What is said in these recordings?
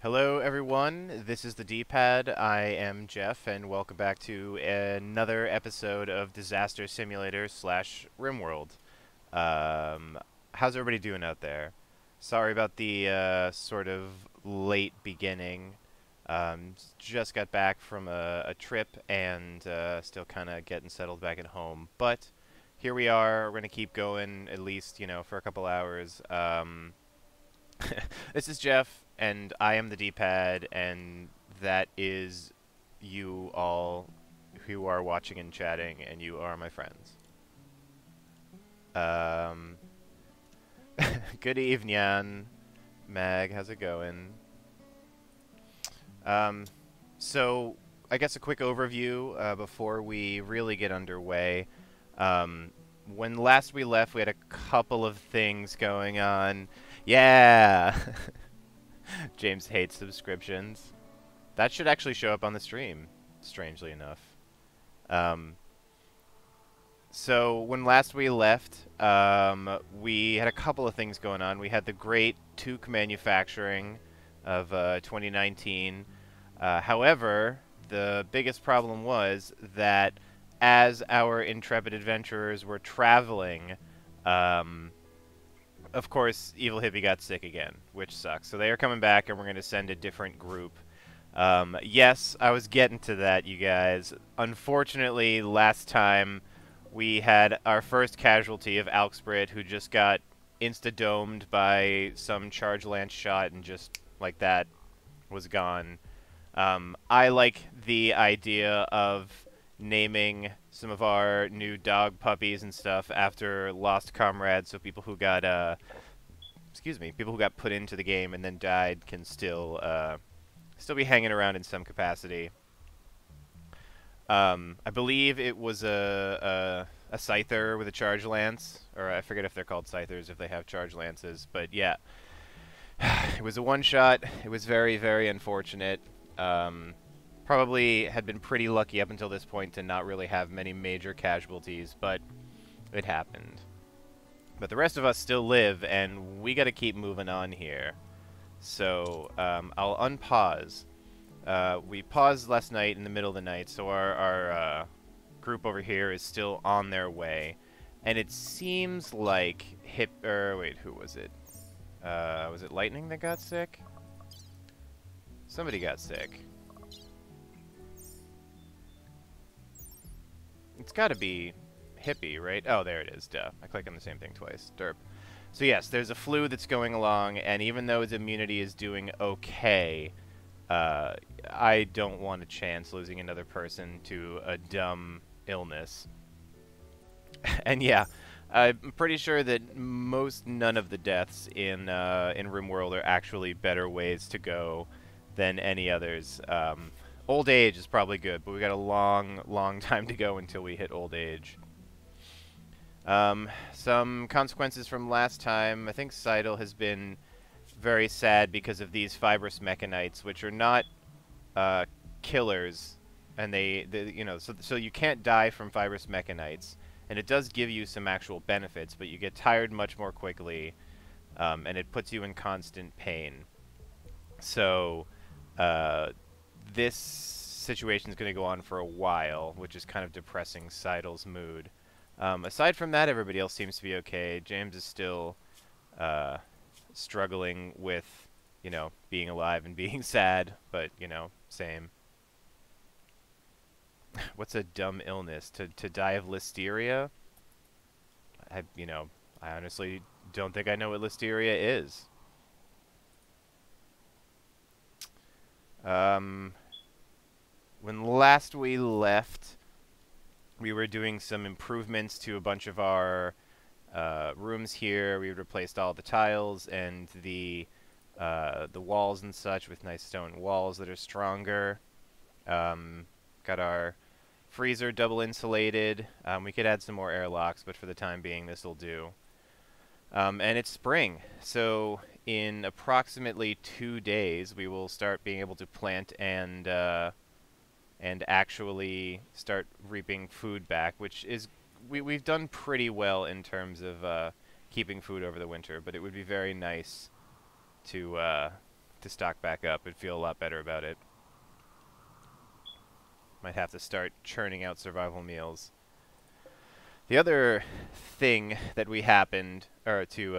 Hello everyone, this is the D-Pad. I am Jeff, and welcome back to another episode of Disaster Simulator slash RimWorld. How's everybody doing out there? Sorry about the sort of late beginning. Just got back from a trip and still kind of getting settled back at home. But here we are. We're going to keep going at least, for a couple hours. This is Jeff, and I am the D-Pad, and that is you all who are watching and chatting, and you are my friends. Um, Good evening, Mag. How's it going? So I guess a quick overview before we really get underway. When last we left, we had a couple of things going on. Yeah! James hates subscriptions. That should actually show up on the stream, strangely enough. So when last we left, we had a couple of things going on. We had the great Toque manufacturing of 2019. However, the biggest problem was that as our intrepid adventurers were traveling, of course, Evil Hippie got sick again, which sucks. So they are coming back, and we're going to send a different group. Yes, I was getting to that, you guys. Unfortunately, last time we had our first casualty of Alxbrit, who just got insta-domed by some charge lance shot and just, like that, was gone. I like the idea of naming some of our new dog puppies and stuff after lost comrades, so people who got people who got put into the game and then died can still be hanging around in some capacity. I believe it was a scyther with a charge lance, or I forget if they're called scythers if they have charge lances, but yeah. It was a one-shot. It was very, very unfortunate. Probably had been pretty lucky up until this point to not really have many major casualties, but it happened. But the rest of us still live, and we gotta keep moving on here. So, I'll unpause. We paused last night in the middle of the night, so our group over here is still on their way. And it seems like wait, who was it? Was it Lightning that got sick? Somebody got sick. It's gotta be Hippie, right? Oh, there it is, duh. I clicked on the same thing twice. Derp. So yes, there's a flu that's going along, and even though his immunity is doing okay, I don't want a chance losing another person to a dumb illness. And yeah, I'm pretty sure that none of the deaths in RimWorld are actually better ways to go than any others. Old age is probably good, but we got a long, long time to go until we hit old age. Some consequences from last time. I think Seidel has been very sad because of these fibrous mechanites, which are not killers, and so you can't die from fibrous mechanites, and it does give you some actual benefits, but you get tired much more quickly, and it puts you in constant pain. So this situation is going to go on for a while, which is kind of depressing Seidel's mood. Aside from that, everybody else seems to be okay. James is still struggling with, being alive and being sad, but, same. What's a dumb illness? To die of listeria? I honestly don't think I know what listeria is. When last we left, we were doing some improvements to a bunch of our rooms here. We replaced all the tiles and the walls and such with nice stone walls that are stronger. Got our freezer double insulated. We could add some more airlocks, but for the time being, this will do. And it's spring, so in approximately 2 days, we will start being able to plant and actually start reaping food back, which is we've done pretty well in terms of keeping food over the winter. But it would be very nice to to stock back up and feel a lot better about it. Might have to start churning out survival meals. The other thing that we happened, or to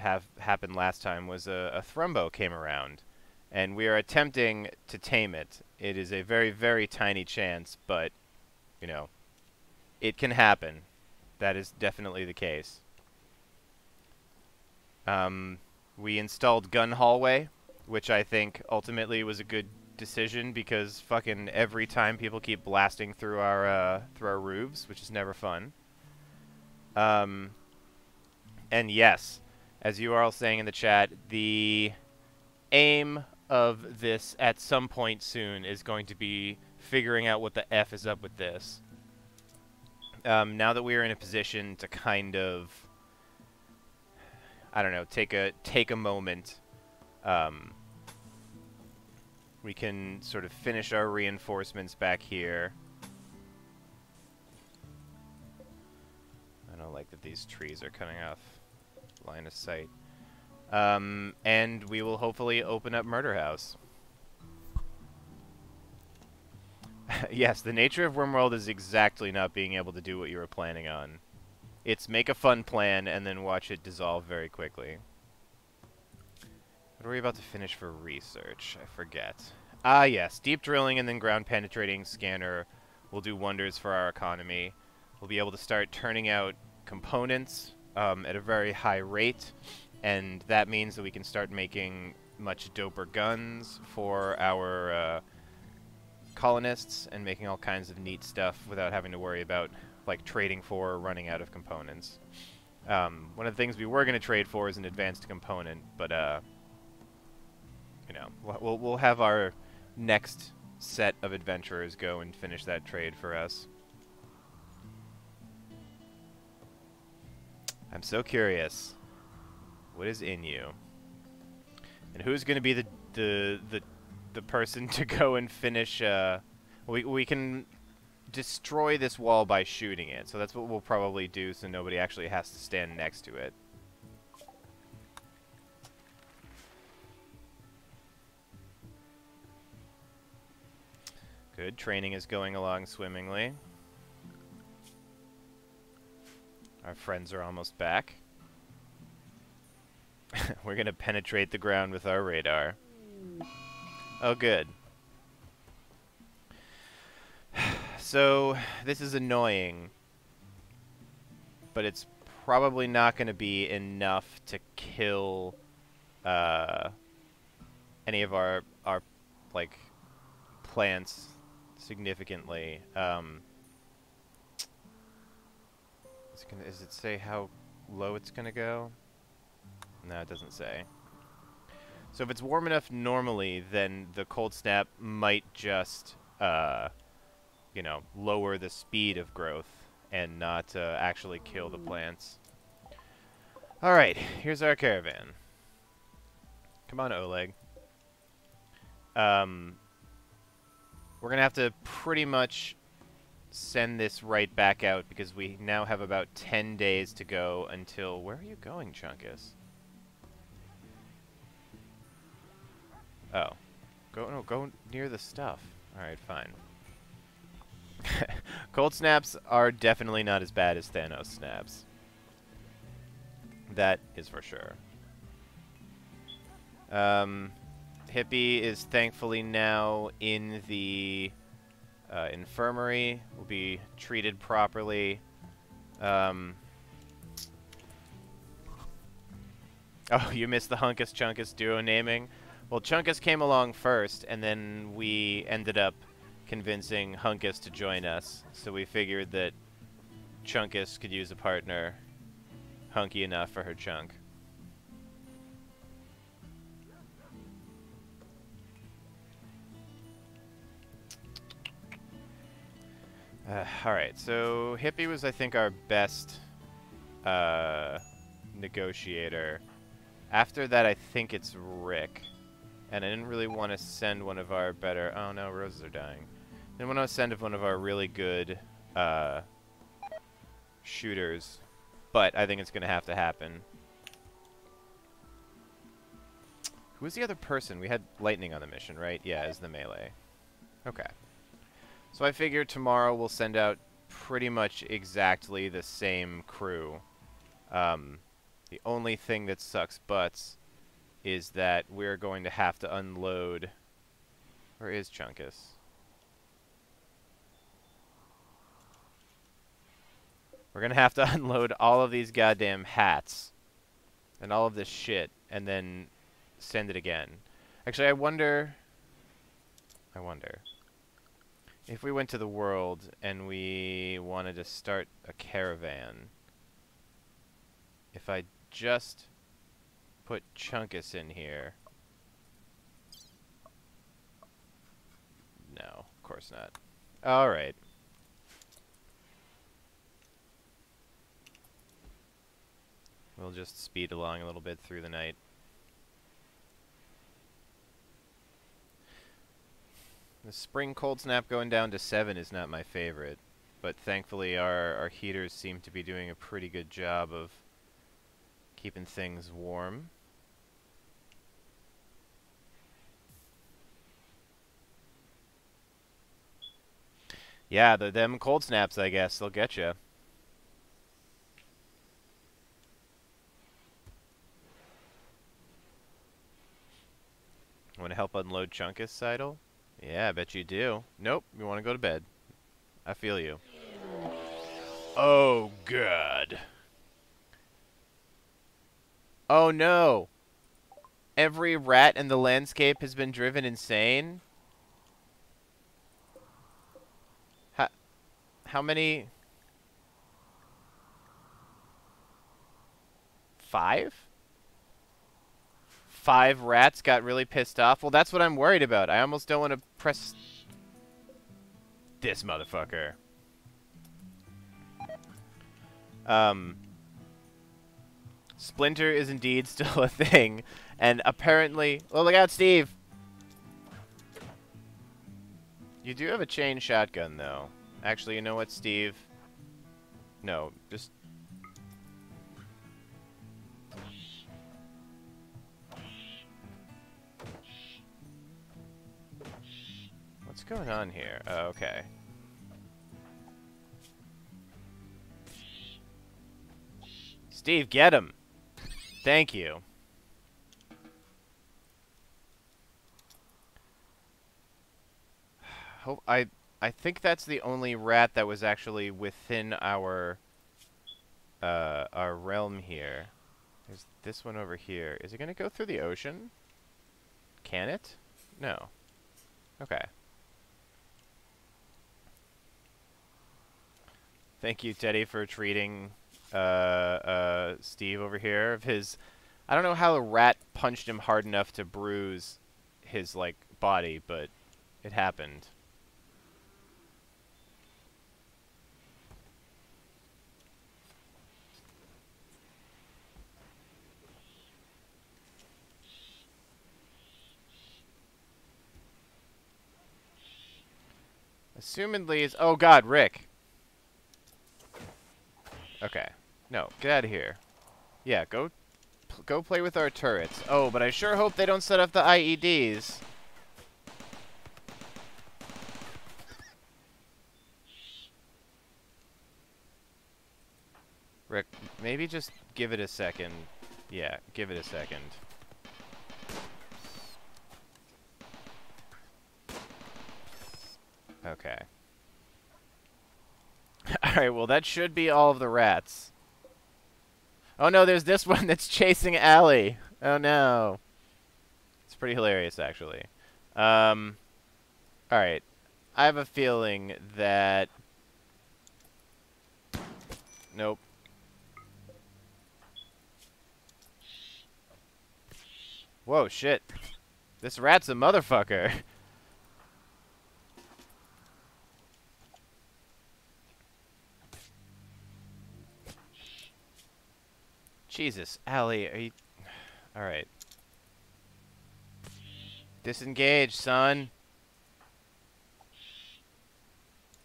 have happen last time, was a Thrumbo came around, and we are attempting to tame it. It is a very, very tiny chance, but, you know, it can happen. That is definitely the case. We installed Gun Hallway, which I think ultimately was a good decision because fucking every time people keep blasting through our roofs, which is never fun. And yes, as you are all saying in the chat, the aim of this at some point soon is going to be figuring out what the F is up with this. Now that we are in a position to kind of, I don't know, take a moment, we can sort of finish our reinforcements back here. I don't like that these trees are cutting off line of sight. And we will hopefully open up Murder House. Yes, the nature of RimWorld is exactly not being able to do what you were planning on. It's make a fun plan and then watch it dissolve very quickly. What are we about to finish for research? I forget. Ah, yes. Deep drilling and then ground penetrating scanner will do wonders for our economy. We'll be able to start turning out components at a very high rate, and that means that we can start making much doper guns for our colonists and making all kinds of neat stuff without having to worry about like trading for or running out of components. One of the things we were going to trade for is an advanced component, but you know, we'll have our next set of adventurers go and finish that trade for us. I'm so curious. What is in you? And who's going to be the person to go and finish? We can destroy this wall by shooting it, so that's what we'll probably do, so nobody actually has to stand next to it. Good. Training is going along swimmingly. Our friends are almost back. We're going to penetrate the ground with our radar. Oh, good. So, this is annoying. But it's probably not going to be enough to kill any of our like, plants significantly. Does it say how low it's going to go? No, it doesn't say. So if it's warm enough normally, then the cold snap might just, you know, lower the speed of growth and not actually kill the plants. Alright, here's our caravan. Come on, Oleg. We're going to have to pretty much send this right back out because we now have about 10 days to go until... Where are you going, Chunkus? Oh. Go near the stuff. Alright, fine. Cold snaps are definitely not as bad as Thanos snaps. That is for sure. Hippie is thankfully now in the infirmary. Will be treated properly. Oh, you missed the Hunkus Chunkus duo naming? Well, Chunkus came along first, and then we ended up convincing Hunkus to join us. So we figured that Chunkus could use a partner hunky enough for her chunk. Alright, so Hippie was, I think, our best negotiator. After that, I think it's Rick. And I didn't really want to send one of our better... Oh no, roses are dying. Didn't want to send one of our really good shooters. But I think it's going to happen. Who was the other person? We had Lightning on the mission, right? Yeah, as the melee. Okay. So I figure tomorrow we'll send out pretty much exactly the same crew. The only thing that sucks butts is that we're going to have to unload... Where is Chunkus? We're going to have to unload all of these goddamn hats and all of this shit and then send it again. Actually, I wonder if we went to the world and we wanted to start a caravan, if I just put Chunkus in here. No, of course not. Alright. We'll just speed along a little bit through the night. The spring cold snap going down to 7 is not my favorite, but thankfully our heaters seem to be doing a pretty good job of keeping things warm. Yeah, them cold snaps, I guess, they'll get you. Want to help unload Chunkus, Seidel? Yeah, I bet you do. Nope, you want to go to bed. I feel you. Oh, God. Oh, no. Every rat in the landscape has been driven insane? How many? 5? 5 rats got really pissed off? Well, that's what I'm worried about. I almost don't want to press this motherfucker. Splinter is indeed still a thing, and apparently... Oh, look out, Steve! You do have a chain shotgun, though. Actually, you know what, Steve? No, just... What's going on here? Oh, okay. Steve, get him! Thank you. I think that's the only rat that was actually within our realm here. There's this one over here. Is it gonna go through the ocean? Can it? No. Okay. Thank you, Teddy, for treating Steve over here of his... I don't know how a rat punched him hard enough to bruise his, like, body, but it happened. Assumedly is... Oh, God, Rick. Okay. No, get out of here. Yeah, go play with our turrets. Oh, but I sure hope they don't set up the IEDs. Rick, maybe just give it a second. Yeah, give it a second. Okay. Alright, well that should be all of the rats. Oh no, there's this one that's chasing Allie. Oh no. It's pretty hilarious, actually. Alright. I have a feeling that... Nope. Whoa, shit. This rat's a motherfucker. Jesus, Allie, are you... Alright. Disengage, son.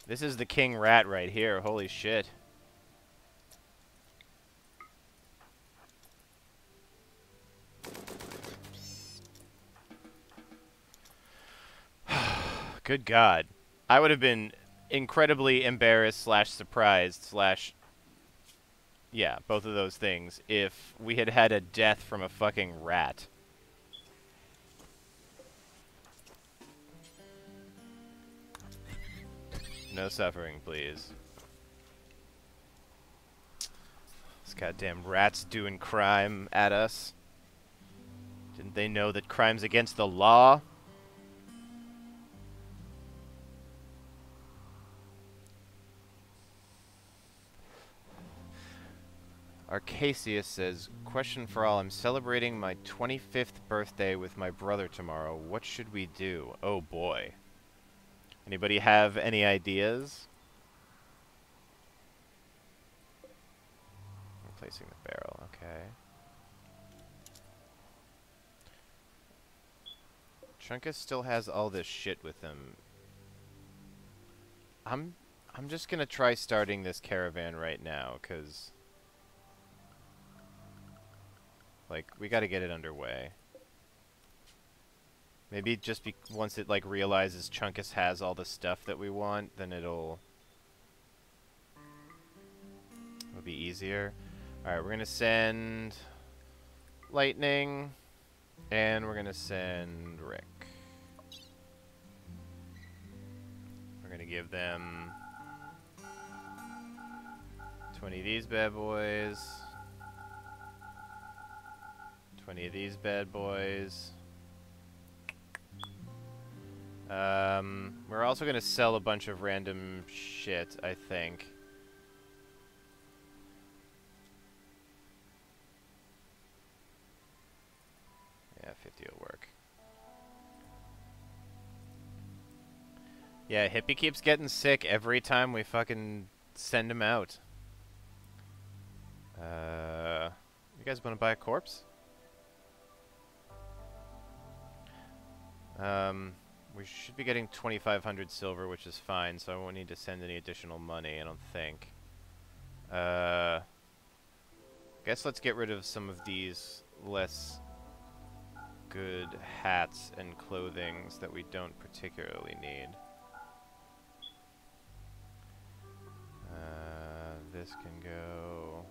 This is the king rat right here. Holy shit. good God. I would have been incredibly embarrassed slash surprised slash... Yeah, both of those things if we had had a death from a fucking rat. No suffering, please. These goddamn rats doing crime at us. Didn't they know that crime's against the law? Arcasius says, question for all, I'm celebrating my 25th birthday with my brother tomorrow. What should we do? Oh boy. Anybody have any ideas? Replacing the barrel, okay. Chunkus still has all this shit with him. I'm just gonna try starting this caravan right now, cause like we gotta get it underway. Maybe just once it like realizes Chunkus has all the stuff that we want, then it'll be easier. Alright, we're gonna send Lightning, and we're gonna send Rick. We're gonna give them 20 of these bad boys, 20 of these bad boys. We're also gonna sell a bunch of random shit, I think. Yeah, 50 will work. Yeah, Hippie keeps getting sick every time we fucking send him out. You guys wanna buy a corpse? We should be getting 2,500 silver, which is fine, so I won't need to send any additional money, I don't think. Guess let's get rid of some of these less good hats and clothings that we don't particularly need. This can go...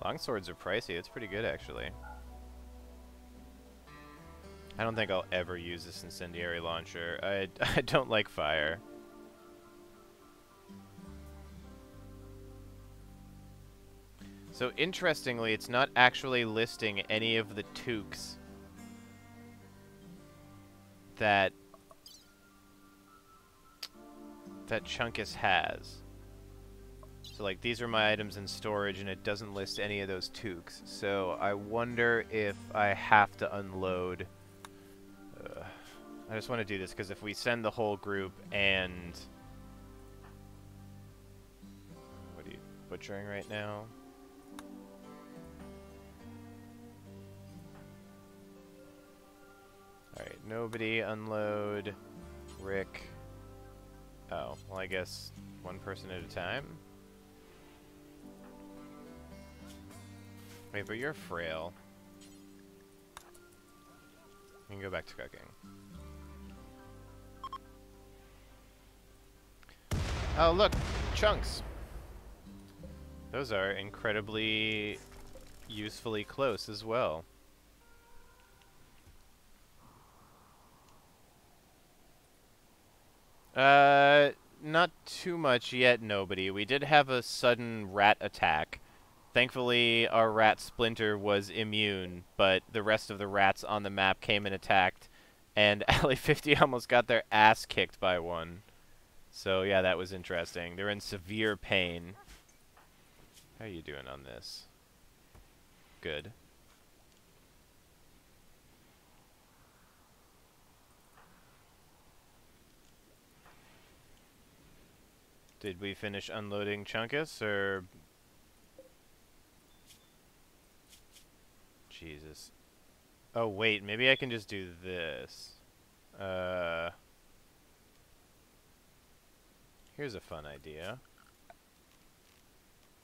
Longswords are pricey. It's pretty good, actually. I don't think I'll ever use this incendiary launcher. I don't like fire. So, interestingly, it's not actually listing any of the toques that Chunkus has. So, like, these are my items in storage, and it doesn't list any of those toques. So, I wonder if I have to unload... I just want to do this, because if we send the whole group and... What are you butchering right now? Alright, nobody unload. Rick. Oh, well, I guess one person at a time? Wait, but you're frail. You can go back to cooking. Oh, look! Chunks! Those are incredibly usefully close as well. Not too much yet, nobody. We did have a sudden rat attack. Thankfully, our rat Splinter was immune, but the rest of the rats on the map came and attacked, and Alley 50 almost got their ass kicked by one. So, yeah, that was interesting. They're in severe pain. How are you doing on this? Good. Did we finish unloading Chunkus, or... Jesus. Oh, wait, maybe I can just do this. Here's a fun idea.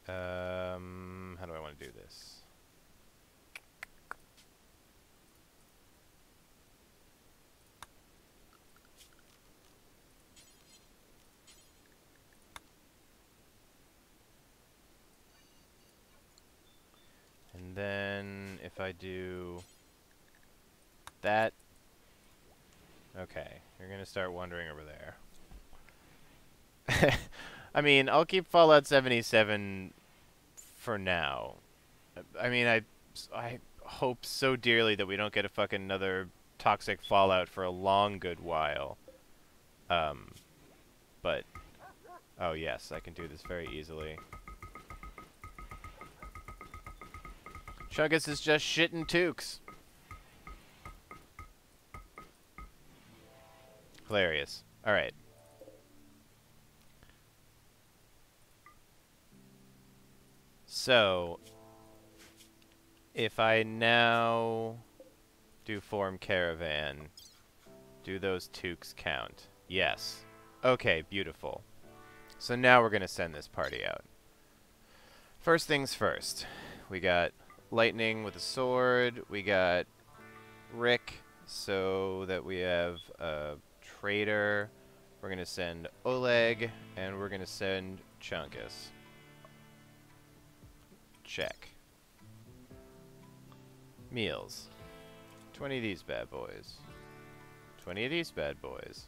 How do I want to do this? And then if I do that, okay, you're gonna start wandering over there. I mean, I'll keep Fallout 77 for now. I mean, I hope so dearly that we don't get a fucking another toxic Fallout for a long good while. But, oh yes, I can do this very easily. Chuggus is just shitting toques. Hilarious. Alright. So, if I now do form caravan, do those toques count? Yes. Okay, beautiful. So now we're going to send this party out. First things first. We got Lightning with a sword. We got Rick, so that we have a trader. We're going to send Oleg, and we're going to send Chunkus. Check. Meals. 20 of these bad boys. 20 of these bad boys.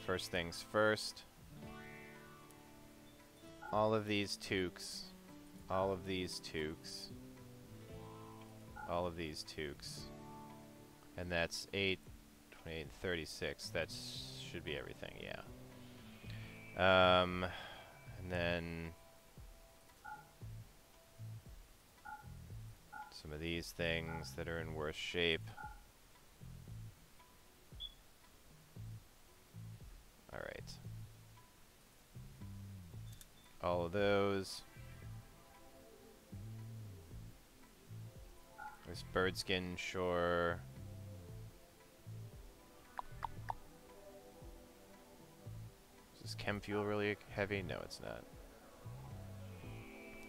First things first. All of these toques. All of these toques. All of these toques. And that's 8, 28, 36. That should be everything, yeah. And then some of these things that are in worse shape. Alright. All of those. This bird skin, sure. Is this chem fuel really heavy? No, it's not.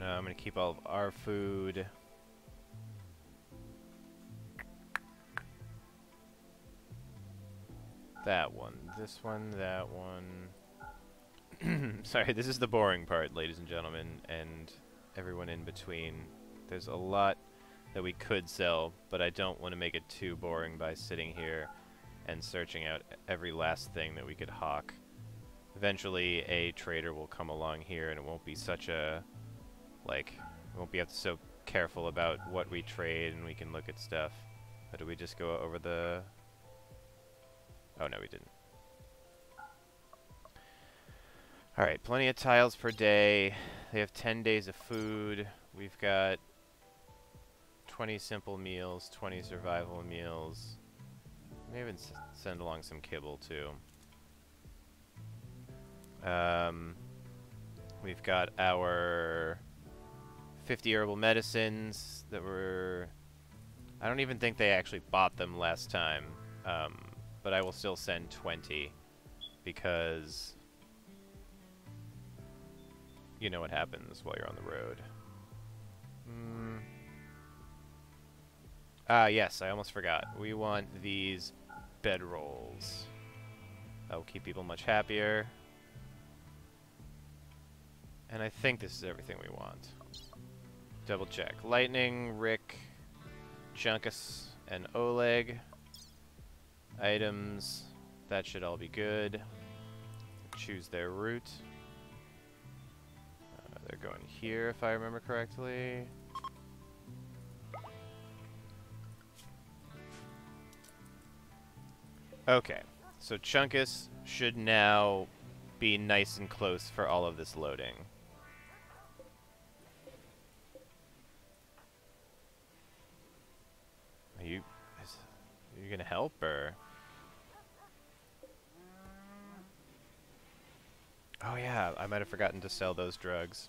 I'm gonna keep all of our food. That one, this one, that one. Sorry, this is the boring part, ladies and gentlemen, and everyone in between. There's a lot that we could sell, but I don't want to make it too boring by sitting here and searching out every last thing that we could hawk. Eventually, a trader will come along here, and it won't be such a, like, we won't be so careful about what we trade, and we can look at stuff. But did we just go over the... Oh, no, we didn't. Alright, plenty of tiles per day. They have 10 days of food. We've got 20 simple meals, 20 survival meals. Maybe send along some kibble, too. We've got our 50 herbal medicines that were... I don't even think they actually bought them last time. But I will still send 20 because you know what happens while you're on the road. Yes, I almost forgot. We want these bedrolls. That will keep people much happier. And I think this is everything we want. Double check. Lightning, Rick, Chunkus, and Oleg. Items, that should all be good. Choose their route. They're going here, if I remember correctly. Okay, so Chunkus should now be nice and close for all of this loading. Are you gonna help, or? Oh yeah, I might have forgotten to sell those drugs.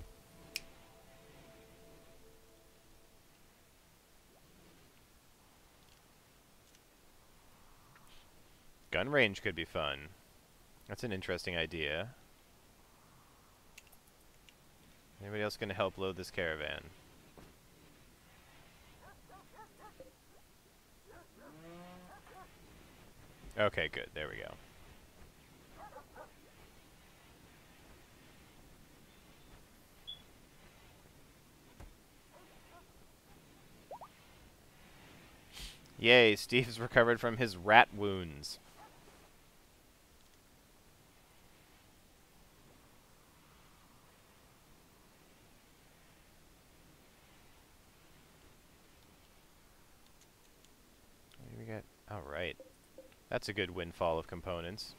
Gun range could be fun. That's an interesting idea. Anybody else gonna help load this caravan? Okay, good. There we go. Yay, Steve's recovered from his rat wounds. What do we got? All right. That's a good windfall of components.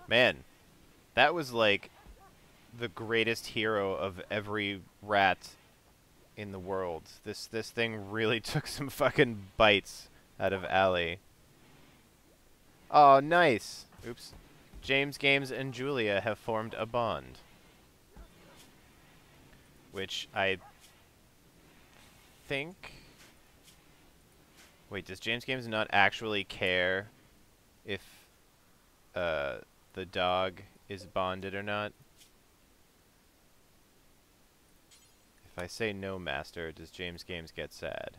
Man, that was like the greatest hero of every rat in the world. This thing really took some fucking bites out of Allie. Oh, nice. Oops. James Games and Julia have formed a bond. Which I think... Wait, does James Games not actually care if the dog is bonded or not? If I say no, Master, does James Games get sad?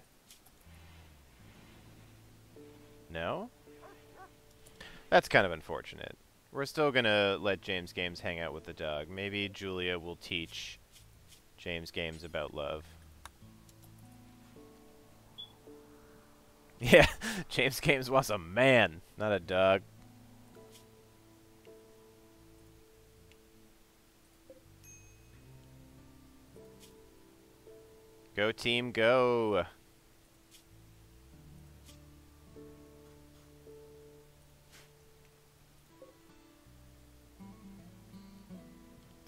No? That's kind of unfortunate. We're still gonna let James Games hang out with the dog. Maybe Julia will teach James Games about love. Yeah, James Games wants a man, not a dog. Go team, go!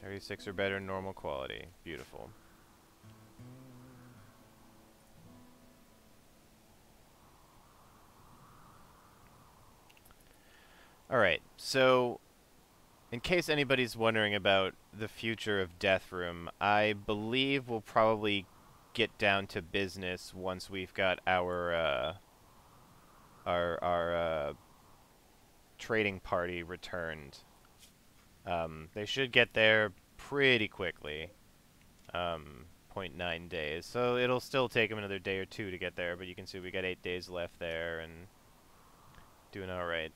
$36 or better normal quality. Beautiful. Alright, so in case anybody's wondering about the future of Death Room, I believe we'll probably get down to business once we've got our trading party returned. They should get there pretty quickly. 0.9 days. So it'll still take them another day or two to get there, but you can see we got 8 days left there and doing alright.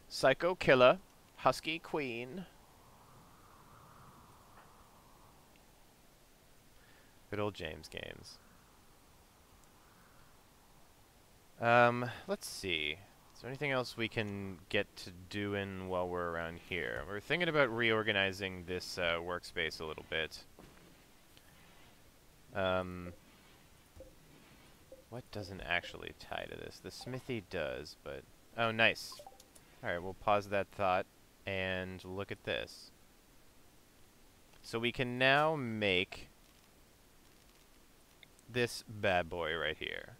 Psycho Killer, Husky Queen. Good old James Games. Let's see. Is there anything else we can get to doing while we're around here? We're thinking about reorganizing this workspace a little bit. What doesn't actually tie to this? The smithy does, but... Oh, nice. Alright, we'll pause that thought and look at this. So we can now make this bad boy right here.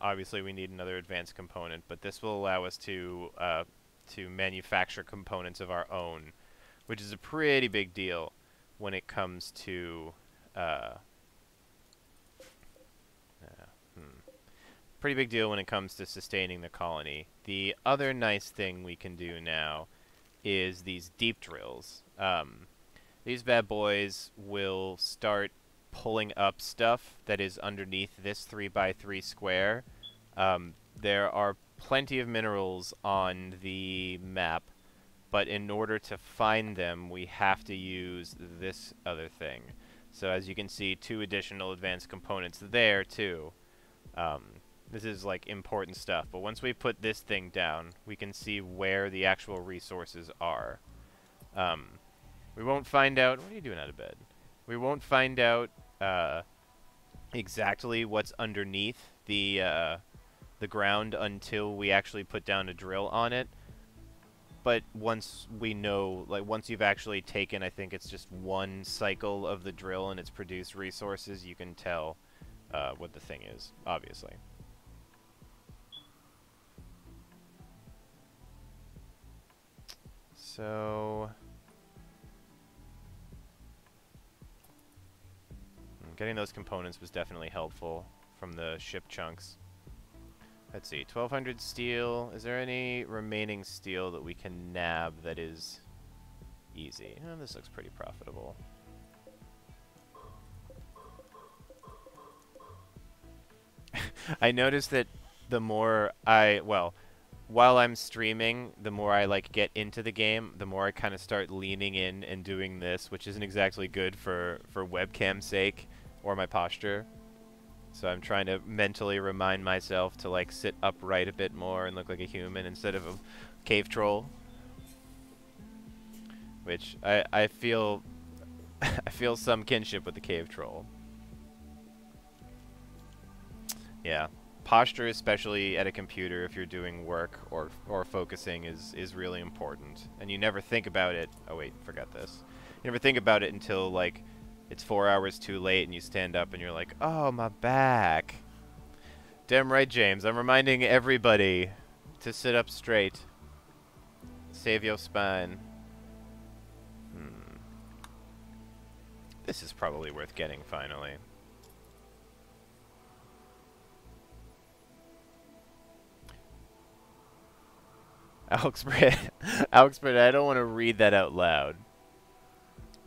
Obviously, we need another advanced component, but this will allow us to manufacture components of our own, which is a pretty big deal when it comes to pretty big deal when it comes to sustaining the colony. The other nice thing we can do now is these deep drills. These bad boys will start pulling up stuff that is underneath this 3x3 square. There are plenty of minerals on the map, but in order to find them, we have to use this other thing. So as you can see, 2 additional advanced components there, too. This is, like, important stuff. But once we put this thing down, we can see where the actual resources are. We won't find out... What are you doing out of bed? We won't find out exactly what's underneath the ground until we actually put down a drill on it. But once we know, like, once you've actually taken, I think it's just 1 cycle of the drill and it's produced resources, you can tell what the thing is, obviously. So... getting those components was definitely helpful from the ship chunks. Let's see, 1200 steel. Is there any remaining steel that we can nab that is easy? Oh, this looks pretty profitable. I noticed that the more while I'm streaming, the more I like get into the game, the more I kind of start leaning in and doing this, which isn't exactly good for webcam's sake or my posture. So I'm trying to mentally remind myself to like sit upright a bit more and look like a human instead of a cave troll. Which I feel I feel some kinship with the cave troll. Yeah. Posture, especially at a computer if you're doing work or focusing, is really important. And you never think about it. Oh wait, forgot this. You never think about it until like it's 4 hours too late and you stand up and you're like, oh, my back. Damn right, James. I'm reminding everybody to sit up straight. Save your spine. This is probably worth getting, finally. Alex, I don't want to read that out loud.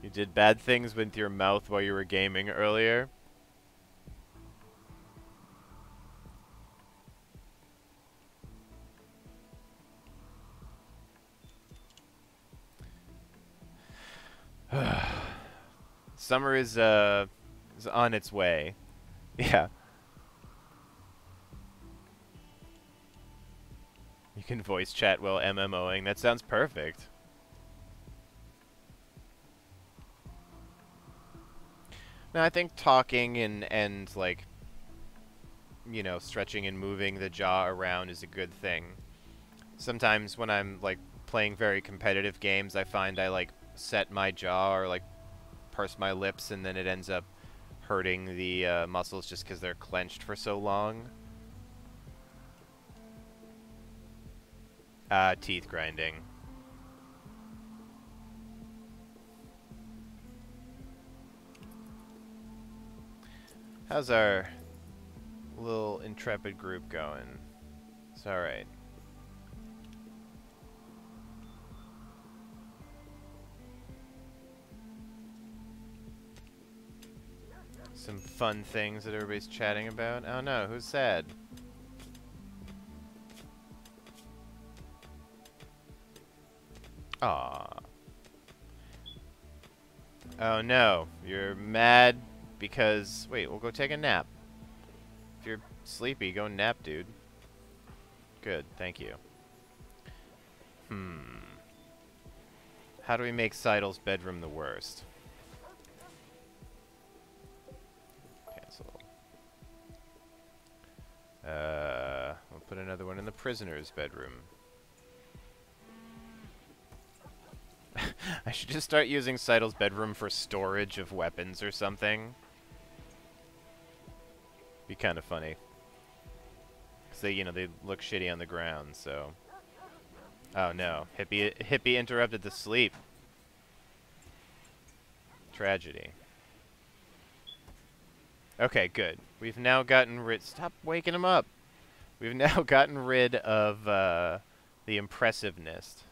You did bad things with your mouth while you were gaming earlier. Summer is on its way. Yeah. You can voice chat while MMOing. That sounds perfect. No, I think talking and like, you know, stretching and moving the jaw around is a good thing. Sometimes when I'm like playing very competitive games, I find I like set my jaw or like purse my lips and then it ends up hurting the muscles just because they're clenched for so long. Teeth grinding. How's our little intrepid group going? It's alright. Some fun things that everybody's chatting about. Oh no, who's sad? Aww. Oh no, you're mad because... Wait, we'll go take a nap. If you're sleepy, go nap, dude. Good, thank you. How do we make Seidel's bedroom the worst? Cancel. We'll put another one in the prisoner's bedroom. I should just start using Seidel's bedroom for storage of weapons or something. Be kind of funny. Because they, you know, they look shitty on the ground, so... Oh no, Hippie interrupted the sleep. Tragedy. Okay, good. We've now gotten rid... Stop waking him up! We've now gotten rid of the impressiveness.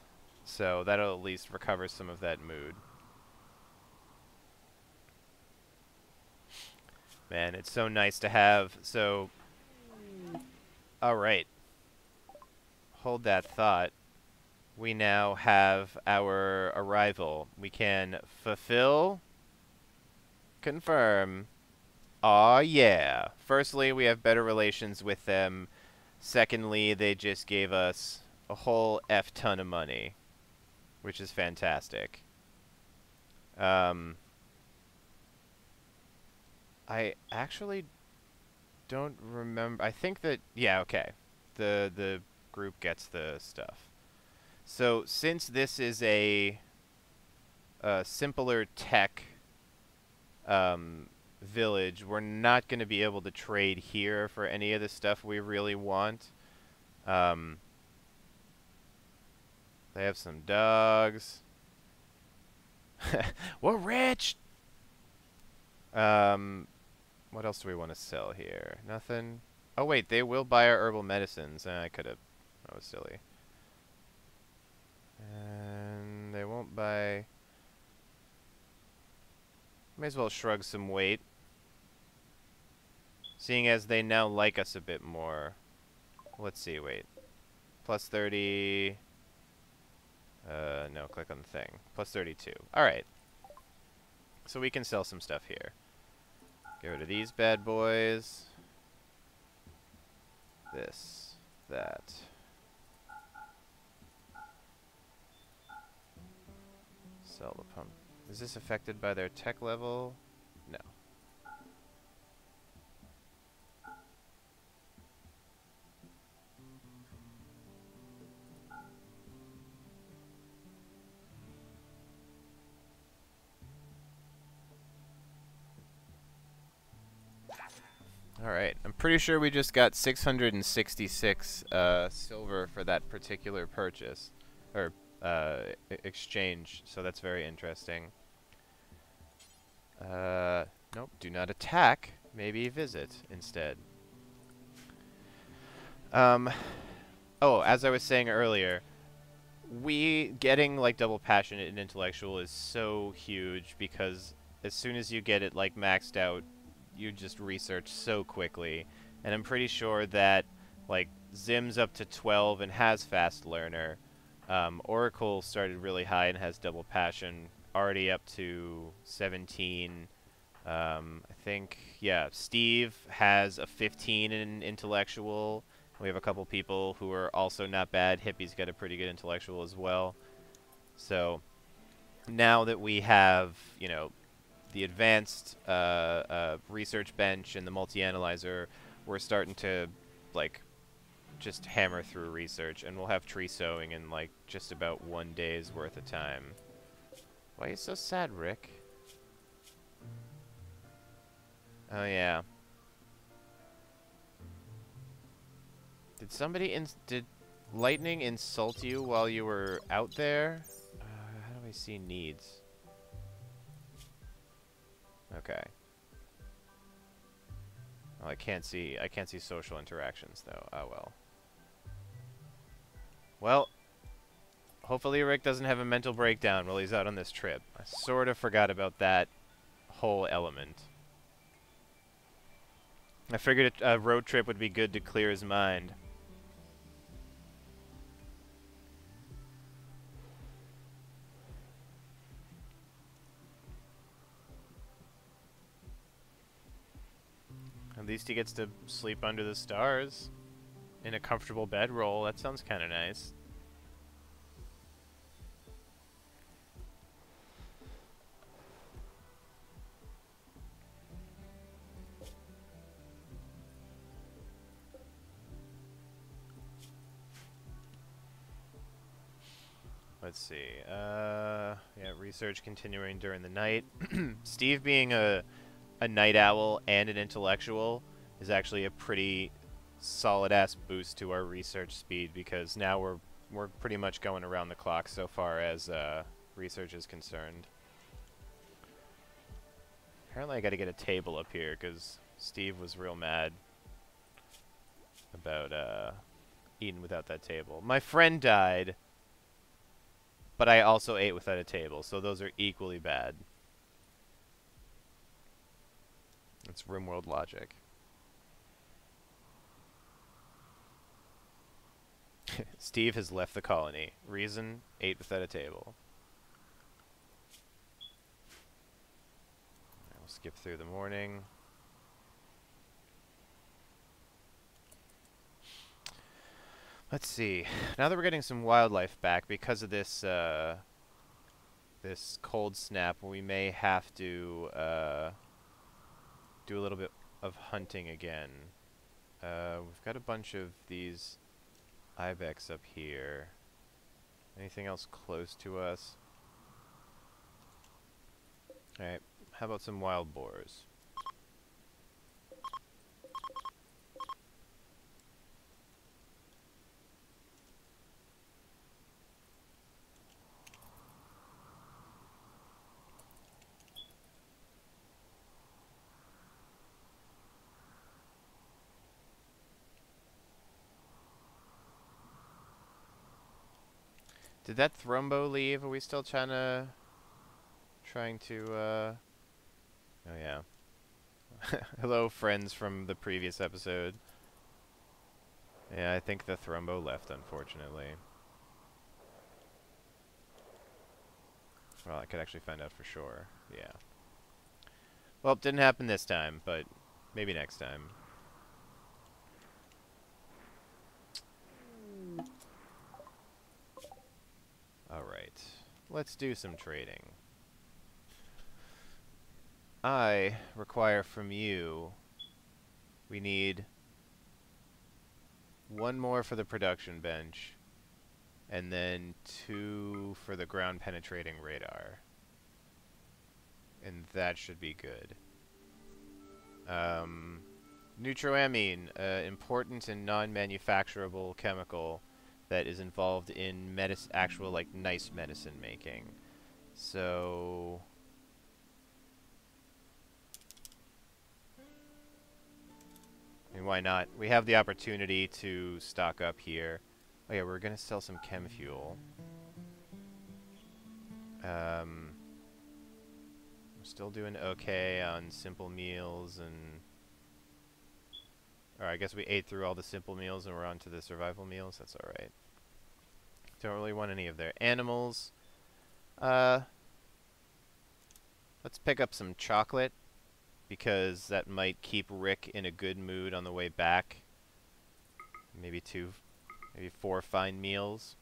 So that'll at least recover some of that mood. Man, it's so nice to have. So, alright. Hold that thought. We now have our arrival. We can fulfill, confirm. Aw, yeah. Firstly, we have better relations with them. Secondly, they just gave us a whole F-ton of money, which is fantastic. I actually don't remember. I think that, yeah, okay. The group gets the stuff. So since this is a simpler tech village, we're not going to be able to trade here for any of the stuff we really want. Like They have some dogs. We're rich! What else do we want to sell here? Nothing? Oh, wait, they will buy our herbal medicines. I could have... That was silly. And they won't buy... May as well shrug some weight. Seeing as they now like us a bit more. Let's see, wait. Plus 30... no, click on the thing. Plus 32. Alright. So we can sell some stuff here. Get rid of these bad boys. This. That. Sell the pump. Is this affected by their tech level? No. Alright, I'm pretty sure we just got 666 silver for that particular purchase. Or exchange, so that's very interesting. Nope, do not attack. Maybe visit instead. Oh, as I was saying earlier, we getting like double passionate and intellectual is so huge because as soon as you get it like maxed out, you just research so quickly. And I'm pretty sure that like Zim's up to 12 and has fast learner. Oracle started really high and has double passion, already up to 17. I think, yeah, Steve has a 15 in intellectual. We have a couple people who are also not bad. Hippie's got a pretty good intellectual as well. So now that we have, you know, the advanced research bench and the multi-analyzer, we're starting to, like, just hammer through research, and we'll have tree sowing in, like, just about 1 day's worth of time. Why are you so sad, Rick? Oh, yeah. Did lightning insult you while you were out there? How do I see needs? Okay. Well, I can't see social interactions though. Oh well. Well, hopefully Rick doesn't have a mental breakdown while he's out on this trip. I sort of forgot about that whole element. I figured a road trip would be good to clear his mind. At least he gets to sleep under the stars in a comfortable bedroll. That sounds kind of nice. Let's see. Yeah, research continuing during the night. Steve being a night owl and an intellectual is actually a pretty solid-ass boost to our research speed because now we're pretty much going around the clock so far as research is concerned. Apparently I gotta get a table up here because Steve was real mad about eating without that table. My friend died, but I also ate without a table, so those are equally bad. It's RimWorld logic. Steve has left the colony. Reason, ate without a table. We'll skip through the morning. Let's see. Now that we're getting some wildlife back because of this this cold snap, we may have to do a little bit of hunting again. We've got a bunch of these ibex up here. Anything else close to us? Alright, how about some wild boars? Did that Thrombo leave? Are we still trying to... Oh, yeah. Hello, friends from the previous episode. Yeah, I think the Thrombo left, unfortunately. Well, I could actually find out for sure. Yeah. Well, it didn't happen this time, but maybe next time. Alright. Let's do some trading. I require from you... We need... one more for the production bench. And then 2 for the ground penetrating radar. And that should be good. Neutroamine, important and non-manufacturable chemical that is involved in actual, like, nice medicine making. So... I mean, why not? We have the opportunity to stock up here. Oh yeah, we're gonna sell some chem fuel. We're still doing okay on simple meals and... Or I guess we ate through all the simple meals and we're on to the survival meals. That's alright. Don't really want any of their animals. Let's pick up some chocolate, because that might keep Rick in a good mood on the way back. Maybe 4 fine meals.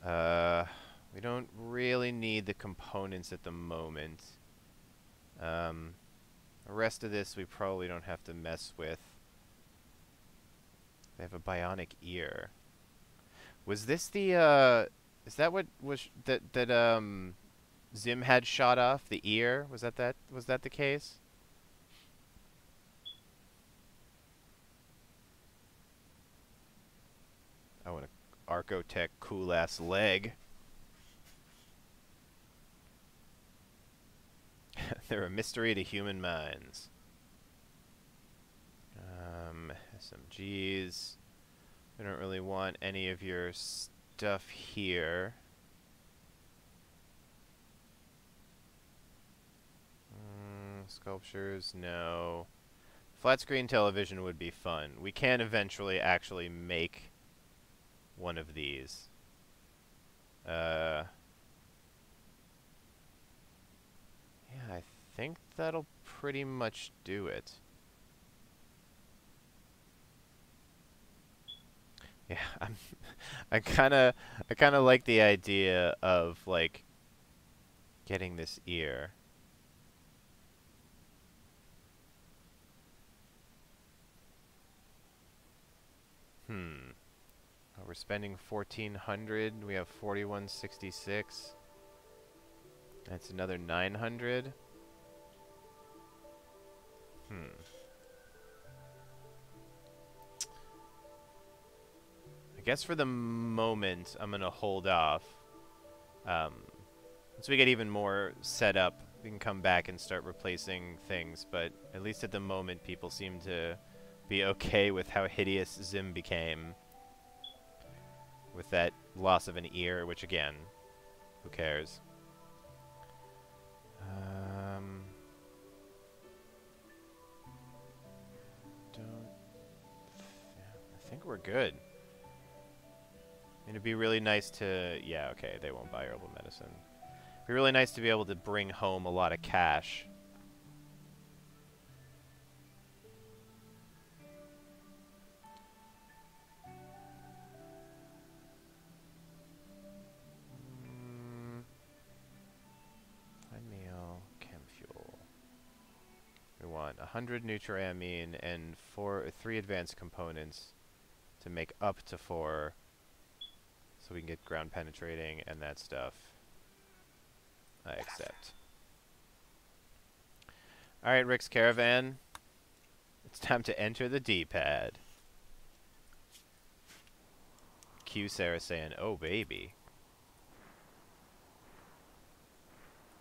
We don't really need the components at the moment. The rest of this we probably don't have to mess with. They have a bionic ear. Was this the, is that what was, Zim had shot off? The ear? Was that the case? Oh, and a Archotech cool-ass leg. They're a mystery to human minds. SMGs. We don't really want any of your stuff here. Sculptures, no. Flat screen television would be fun. We can eventually actually make one of these. Yeah, I think that'll pretty much do it. Yeah, I kind of like the idea of, like, getting this ear. Oh, we're spending 1,400. We have 4,166. That's another 900. I guess for the moment, I'm gonna hold off. Once we get even more set up, we can come back and start replacing things, but at least at the moment, people seem to be okay with how hideous Zim became. With that loss of an ear, which again, who cares? I think we're good. It'd be really nice to... Yeah, okay, they won't buy herbal medicine. It'd be really nice to be able to bring home a lot of cash. Meal, chem fuel. We want 100 neutroamine and 3 advanced components to make up to 4, so we can get ground penetrating and that stuff. I accept. Alright, Rick's Caravan. It's time to enter the D-pad. Cue Sarah saying, "Oh, baby."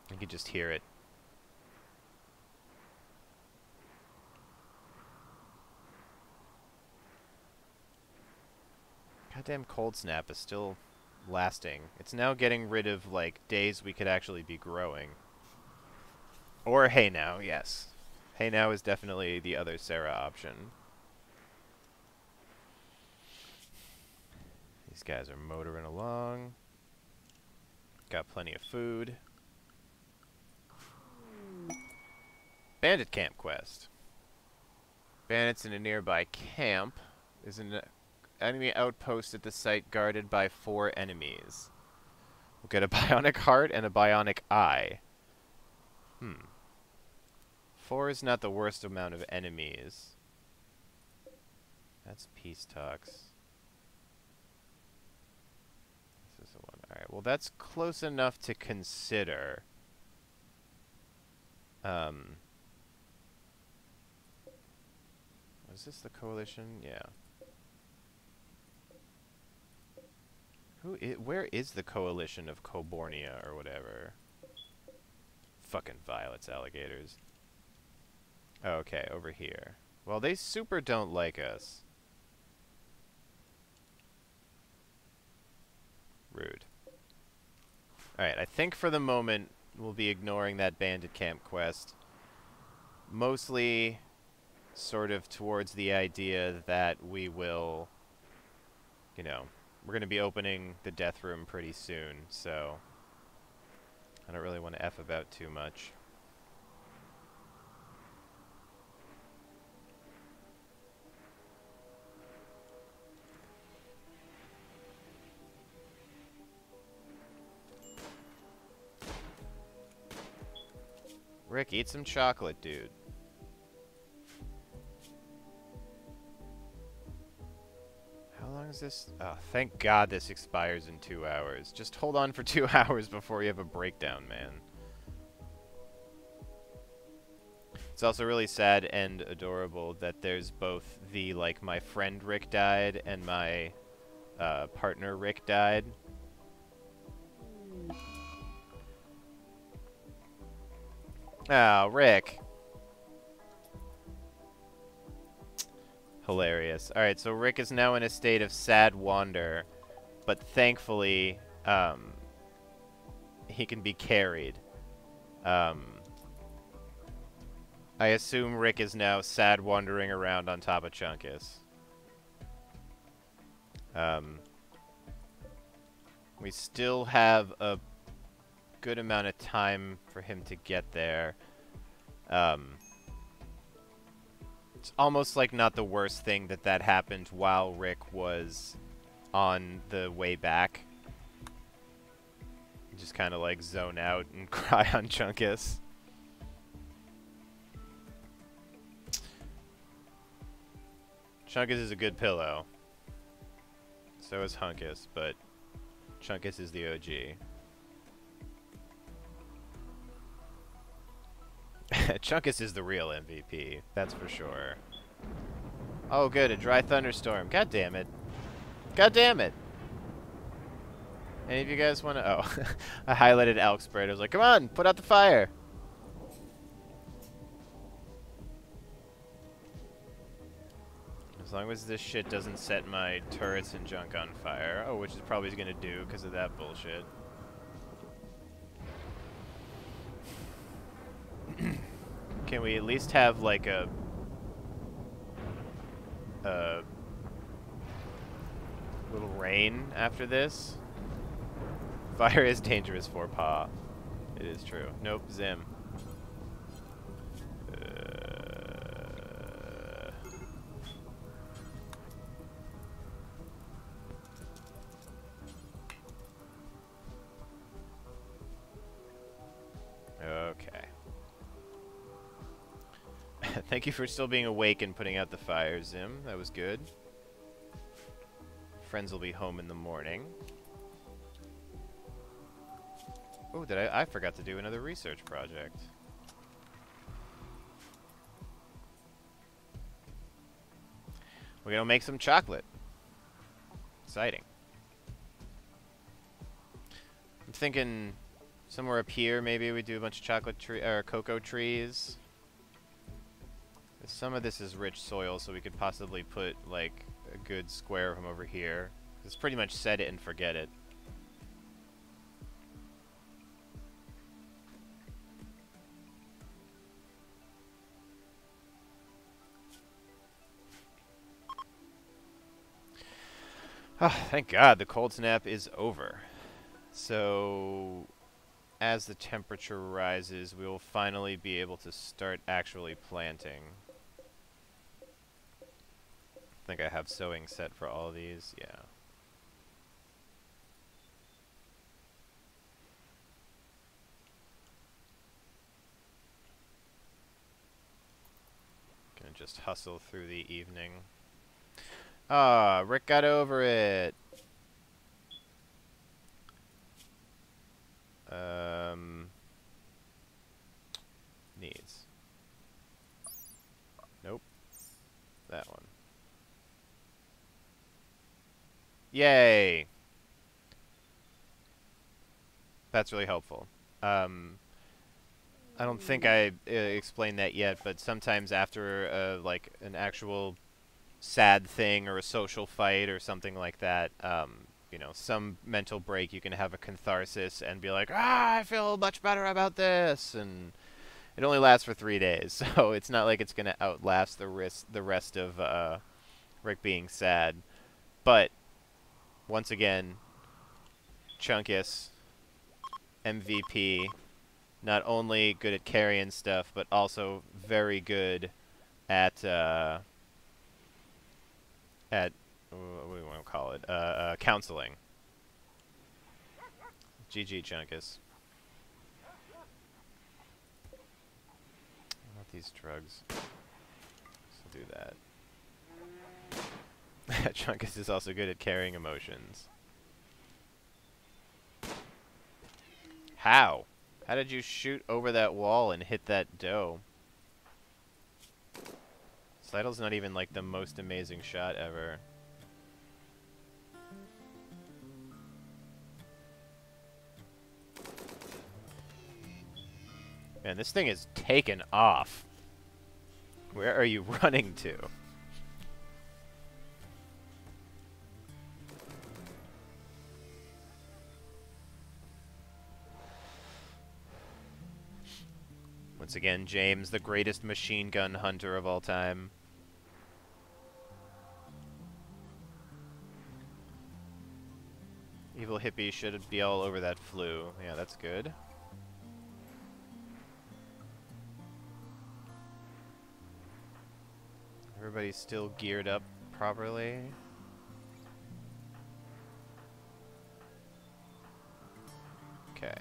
You can just hear it. God Goddamn cold snap is still lasting. It's now getting rid of, like, days we could actually be growing. Or hey now, yes. Hey now is definitely the other Sarah option. These guys are motoring along. Got plenty of food. Bandit camp quest. Bandits in a nearby camp is an enemy outpost at the site guarded by 4 enemies. We'll get a bionic heart and a bionic eye. 4 is not the worst amount of enemies. That's peace talks. This is the one. Alright, well that's close enough to consider. Was this the coalition? Yeah. Where is the coalition of Cobornia or whatever? Fucking violets, alligators. Okay, over here. Well, they super don't like us. Rude. Alright, I think for the moment we'll be ignoring that bandit camp quest. Mostly sort of towards the idea that we will, you know, we're going to be opening the death room pretty soon, so I don't really want to F about too much. Rick, eat some chocolate, dude. How long is this? Oh, thank God this expires in 2 hours. Just hold on for 2 hours before you have a breakdown, man. It's also really sad and adorable that there's both the, like, my friend Rick died and my partner Rick died. Oh, Rick. Hilarious. Alright, so Rick is now in a state of sad wander, but thankfully, he can be carried. I assume Rick is now sad wandering around on top of Chunkus. We still have a good amount of time for him to get there. It's almost like not the worst thing that that happened while Rick was on the way back. Just kind of like zone out and cry on Chunkus. Chunkus is a good pillow. So is Hunkus, but Chunkus is the OG. Chunkus is the real MVP, that's for sure. Oh good, a dry thunderstorm. God damn it. God damn it. Any of you guys want to... Oh, I highlighted Elksbird. I was like, come on, put out the fire. As long as this shit doesn't set my turrets and junk on fire. Oh, which is probably going to do because of that bullshit. Can we at least have, like, a little rain after this? Fire is dangerous for paw. It is true. Nope, Zim. Okay. Thank you for still being awake and putting out the fire, Zim. That was good. Friends will be home in the morning. Oh, I forgot to do another research project. We're gonna make some chocolate. Exciting. I'm thinking somewhere up here, maybe we do a bunch of chocolate tree or cocoa trees. Some of this is rich soil, so we could possibly put like a good square of them over here. It's pretty much set it and forget it. Oh, thank God the cold snap is over. So, as the temperature rises, we will finally be able to start actually planting. I think I have sowing set for all of these, yeah. Gonna just hustle through the evening. Ah, Rick got over it. Needs. Nope. That one. Yay! That's really helpful. I don't think I explained that yet, but sometimes after like an actual sad thing or a social fight or something like that, you know, some mental break, you can have a catharsis and be like, ah, I feel much better about this, and it only lasts for 3 days, so it's not like it's going to outlast the rest of Rick being sad. But once again, Chunkus, MVP, not only good at carrying stuff, but also very good at what do you want to call it? Counseling. GG, Chunkus. I want these drugs. So do that. Chunkus is also good at carrying emotions. How? How did you shoot over that wall and hit that dough? Slidel's not even like the most amazing shot ever. Man, this thing is taken off. Where are you running to? Once again, James, the greatest machine gun hunter of all time. Evil hippie should be all over that flu. Yeah, that's good. Everybody's still geared up properly. Okay.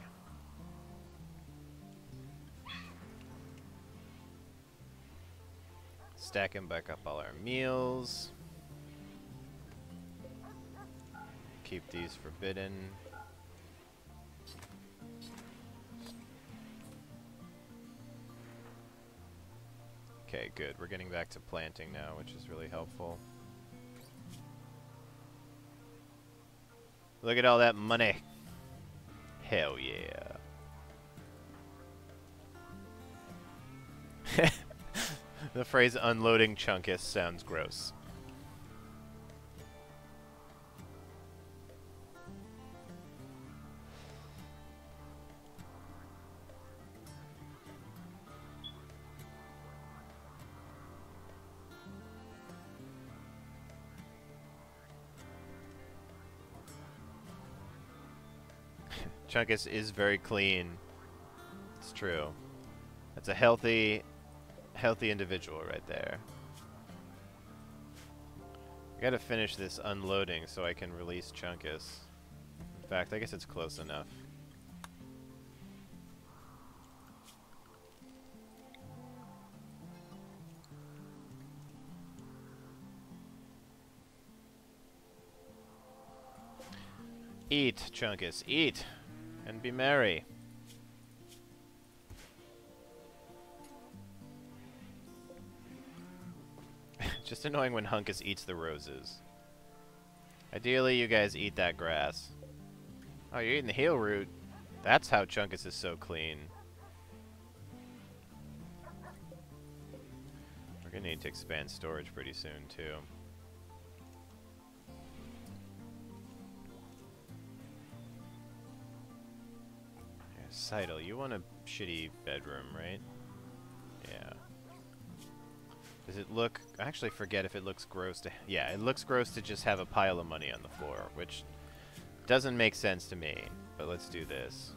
Stacking back up all our meals. Keep these forbidden. Okay, good. We're getting back to planting now, which is really helpful. Look at all that money. Hell yeah. The phrase unloading Chunkus sounds gross. Chunkus is very clean. It's true. That's a healthy individual right there. I gotta finish this unloading so I can release Chunkus. In fact, I guess it's close enough. Eat, Chunkus, eat, and be merry. Just annoying when Hunkus eats the roses. Ideally, you guys eat that grass. Oh, you're eating the heel root. That's how Chunkus is so clean. We're gonna need to expand storage pretty soon, too. Seidel, you want a shitty bedroom, right? Yeah. Does it look... I actually forget if it looks gross to... Yeah, it looks gross to just have a pile of money on the floor, which doesn't make sense to me. But let's do this.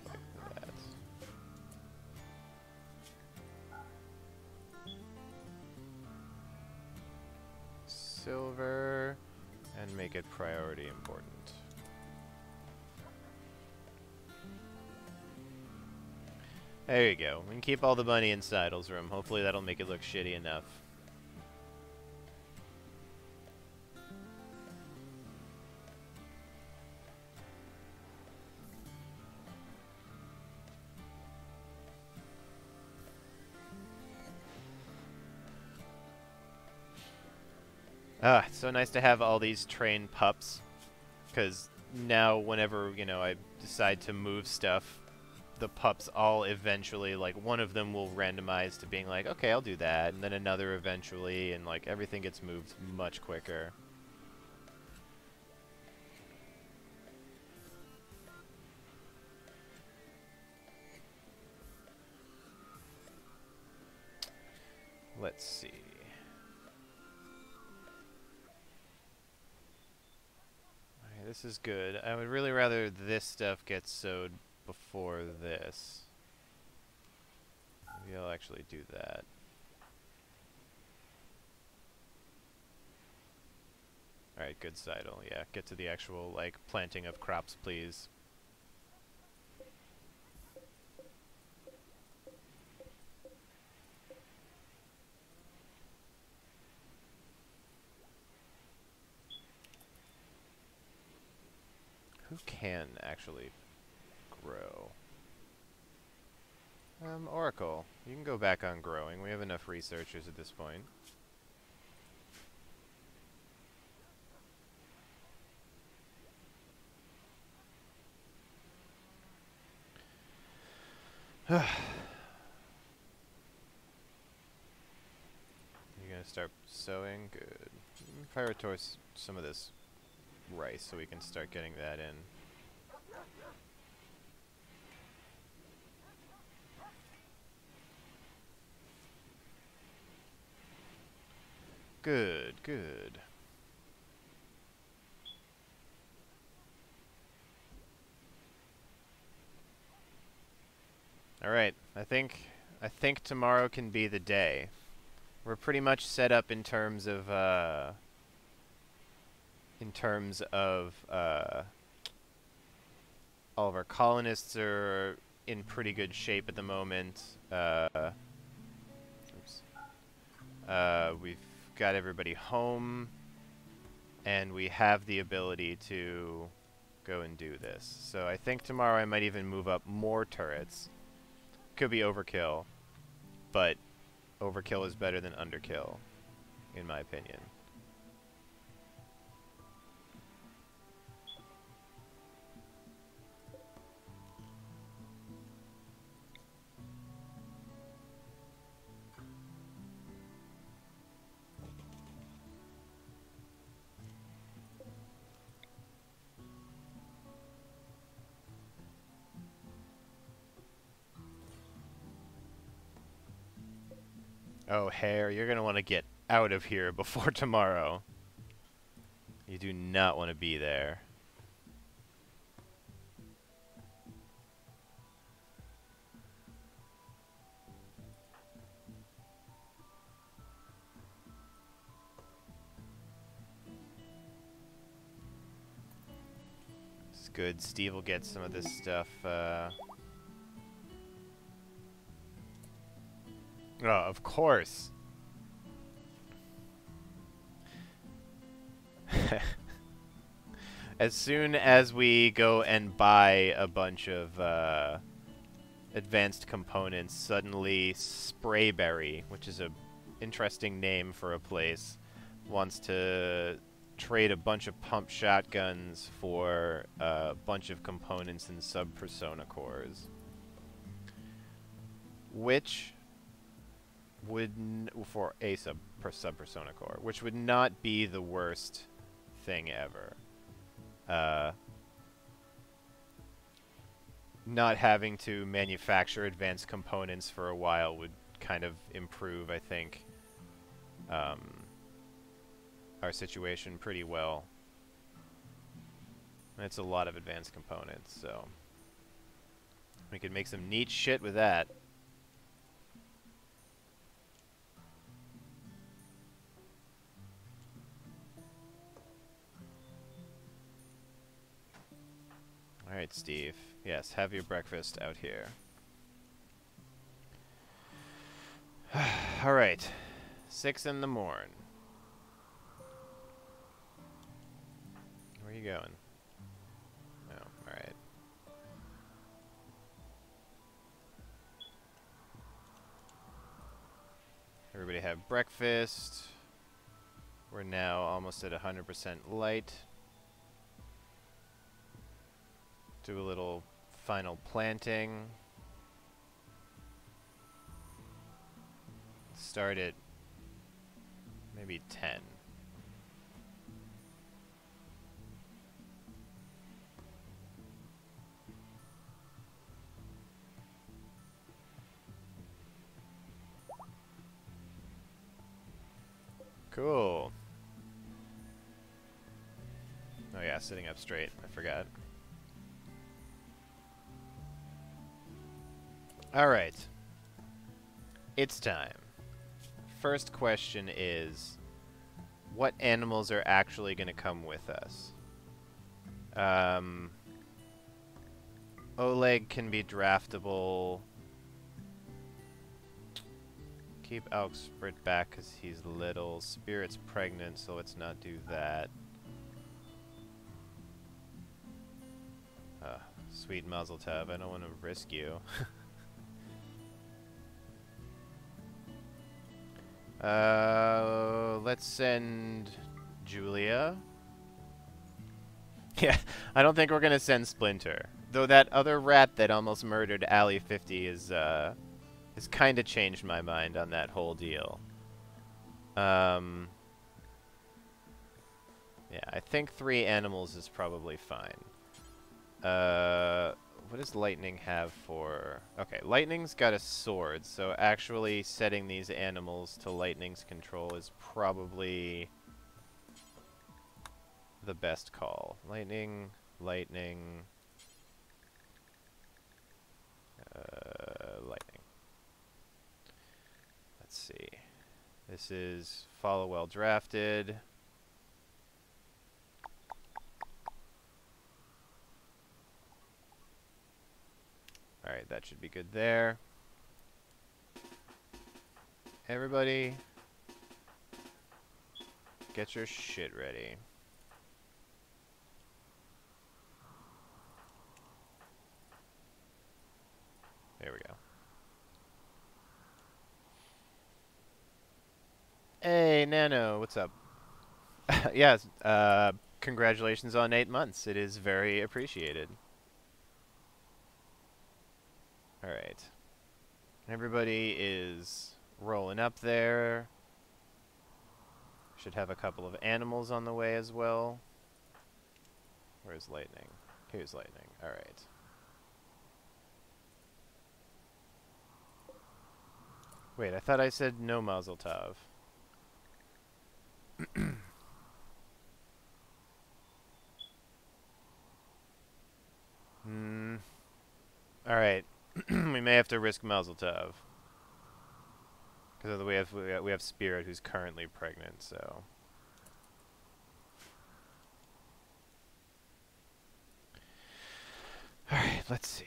Like that. Silver, and make it priority important. There you go. We can keep all the money in Seidel's room. Hopefully that'll make it look shitty enough. Ah, it's so nice to have all these trained pups. Because now whenever, you know, I decide to move stuff, the pups all eventually, like, one of them will randomize to being like, okay, I'll do that, and then another eventually, and, like, everything gets moved much quicker. Let's see. Okay, this is good. I would really rather this stuff get sewed before this. Maybe I'll actually do that. Alright, good Seidel. Yeah, get to the actual, like, planting of crops, please. Who can actually grow? Oracle. You can go back on growing. We have enough researchers at this point. You gonna start sowing? Good. Prioritize some of this rice so we can start getting that in. Good, good. Alright, I think tomorrow can be the day. We're pretty much set up in terms of all of our colonists are in pretty good shape at the moment. We've got everybody home, and we have the ability to go and do this. So I think tomorrow I might even move up more turrets. Could be overkill, but overkill is better than underkill, in my opinion. Oh, Hare, you're going to want to get out of here before tomorrow. You do not want to be there. It's good. Steve will get some of this stuff. Oh, of course. As soon as we go and buy a bunch of advanced components, suddenly Sprayberry, which is a interesting name for a place, wants to trade a bunch of pump shotguns for a bunch of components in sub-persona cores. Which would for a sub-persona core, which would not be the worst thing ever. not having to manufacture advanced components for a while would kind of improve, I think, our situation pretty well. It's a lot of advanced components, so we could make some neat shit with that. Alright, Steve. Yes, have your breakfast out here. Alright. 6 in the morn. Where are you going? Oh, alright. Everybody have breakfast. We're now almost at 100% light. Do a little final planting. Start at maybe 10. Cool. Oh yeah, sitting up straight. I forgot. Alright. It's time. First question is, what animals are actually going to come with us? Oleg can be draftable. Keep Alxbert back because he's little. Spirit's pregnant, so let's not do that. Sweet Mazel Tov, I don't want to risk you. Let's send Julia. Yeah, I don't think we're gonna send Splinter. Though that other rat that almost murdered Alley 50 has kind of changed my mind on that whole deal. Yeah, I think 3 animals is probably fine. What does Lightning have for... Okay, Lightning's got a sword, so actually setting these animals to Lightning's control is probably the best call. Lightning, Lightning, Lightning. Let's see. This is Follow Well Drafted. Alright, that should be good there. Everybody, get your shit ready. There we go. Hey, Nano, what's up? Yes, congratulations on 8 months. It is very appreciated. Alright. Everybody is rolling up there. Should have a couple of animals on the way as well. Where's Lightning? Here's Lightning. Alright. Wait, I thought I said no Mazel Tov. Alright. We may have to risk Mazel Tov. Because we have Spirit, who's currently pregnant, so... Alright, let's see.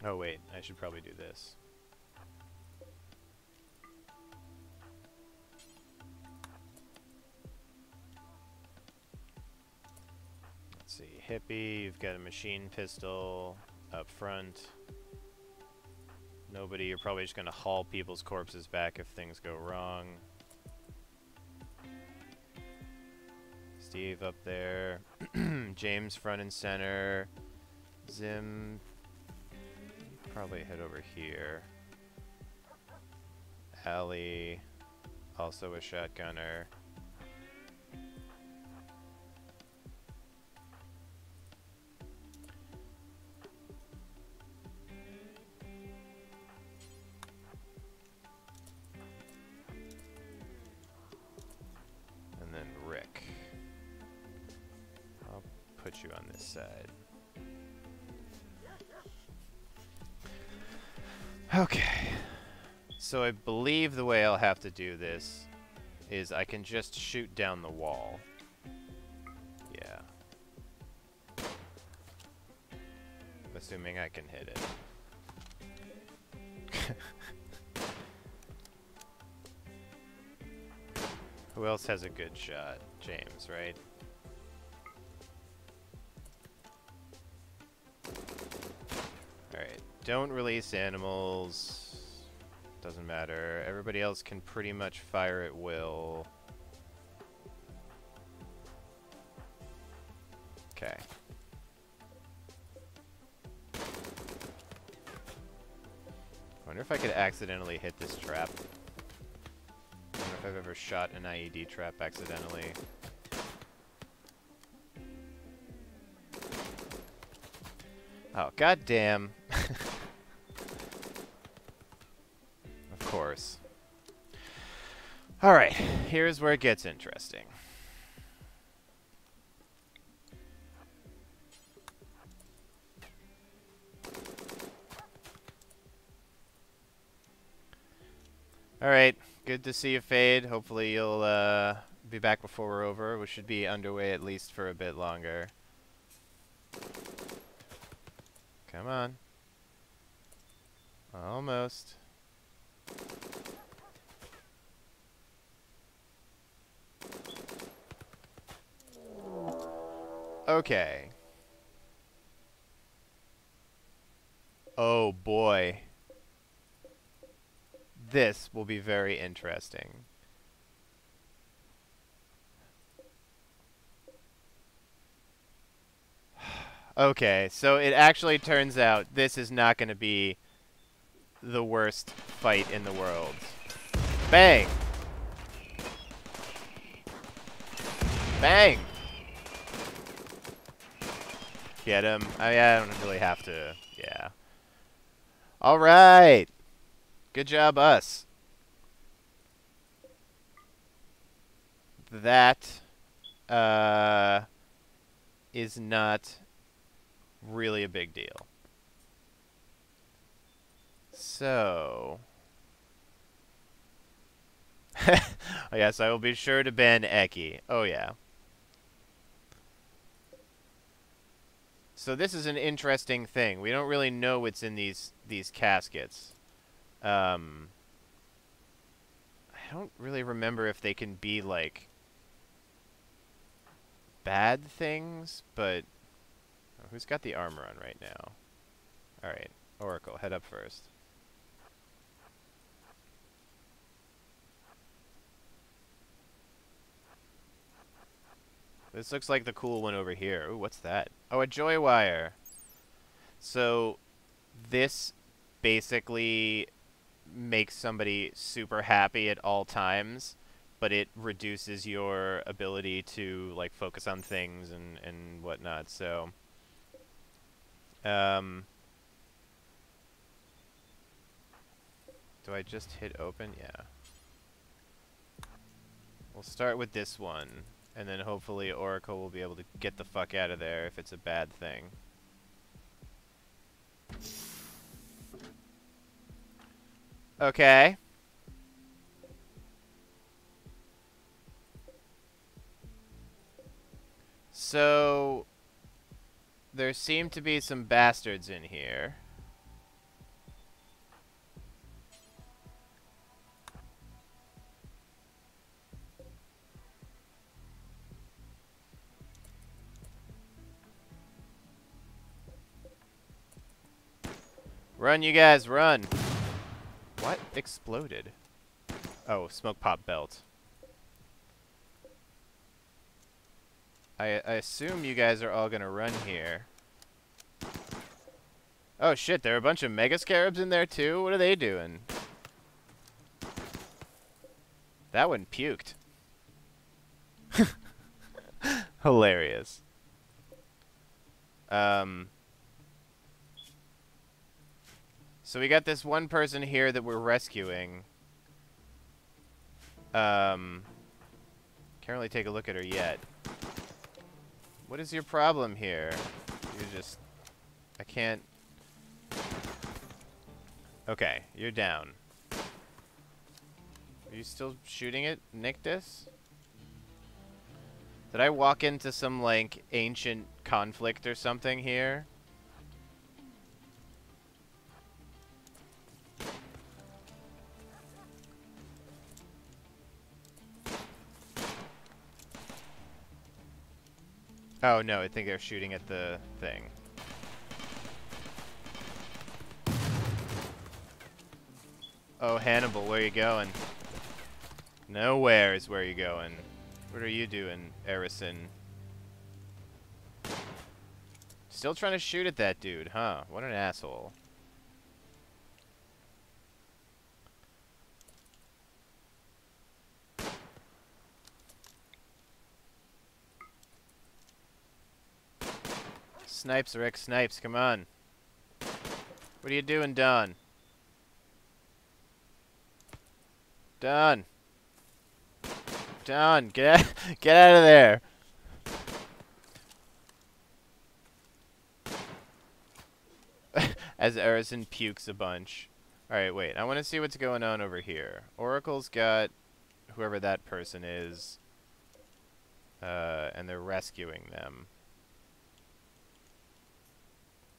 Oh wait, I should probably do this. Let's see, Hippie, you've got a machine pistol up front. Nobody, you're probably just gonna haul people's corpses back if things go wrong. Steve up there. James front and center. Zim, probably head over here. Allie, also a shotgunner. And then Rick. I'll put you on this side. Okay. So I believe the way I'll have to do this is I can just shoot down the wall. Yeah. Assuming I can hit it. Who else has a good shot? James, right? Alright. Don't release animals. Doesn't matter. Everybody else can pretty much fire at will. Okay. Wonder if I could accidentally hit this trap. I wonder if I've ever shot an IED trap accidentally. Oh, goddamn. Of course. Alright, here's where it gets interesting. Alright, good to see you, Fade. Hopefully you'll be back before we're over. We should be underway at least for a bit longer. Come on. Almost. Okay. Oh boy. This will be very interesting. Okay, so it actually turns out this is not going to be the worst fight in the world. Bang! Bang! Get him. I don't really have to. Yeah. Alright! Good job, us. That is not really a big deal. So... yes, I will be sure to ban Eki. Oh, yeah. So this is an interesting thing. We don't really know what's in these caskets. I don't really remember if they can be, like, bad things, but... Oh, who's got the armor on right now? Alright, Oracle, head up first. This looks like the cool one over here. Ooh, what's that? Oh, a joy wire. So, this basically makes somebody super happy at all times, but it reduces your ability to, like, focus on things and whatnot, so... do I just hit open? Yeah. We'll start with this one. And then hopefully Oracle will be able to get the fuck out of there if it's a bad thing. Okay. So... there seem to be some bastards in here. Run, you guys, run! What exploded? Oh, smoke pop belt. I assume you guys are all gonna run here. Oh shit, there are a bunch of mega scarabs in there too? What are they doing? That one puked. Hilarious. So we got this one person here that we're rescuing. Can't really take a look at her yet. What is your problem here? You just... I can't... Okay, you're down. Are you still shooting it, Nictus? Did I walk into some, like, ancient conflict or something here? Oh, no, I think they're shooting at the thing. Oh, Hannibal, where are you going? Nowhere is where you going. What are you doing, Erison? Still trying to shoot at that dude, huh? What an asshole. Snipes, Rick, snipes, come on. What are you doing, Don? Don! Don, get out of there! As Erison pukes a bunch. Alright, wait, I want to see what's going on over here. Oracle's got whoever that person is, and they're rescuing them.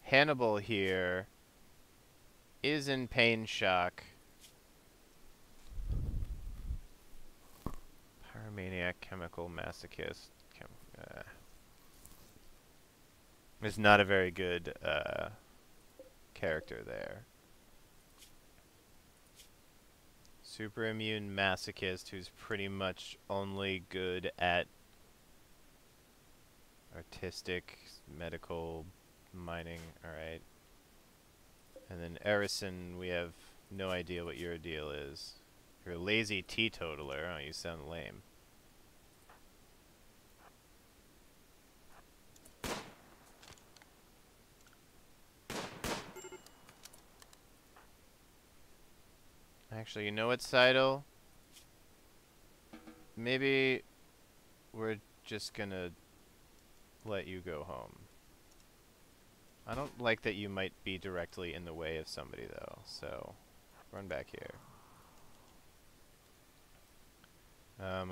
Hannibal here is in pain shock. Pyromaniac, chemical masochist. Is not a very good character there. Super immune masochist who's pretty much only good at artistic, medical, mining. Alright. And then Erison, we have no idea what your deal is. You're a lazy teetotaler. Oh, you sound lame. Actually, you know what, Seidel? Maybe we're just gonna let you go home. I don't like that you might be directly in the way of somebody, though, so run back here.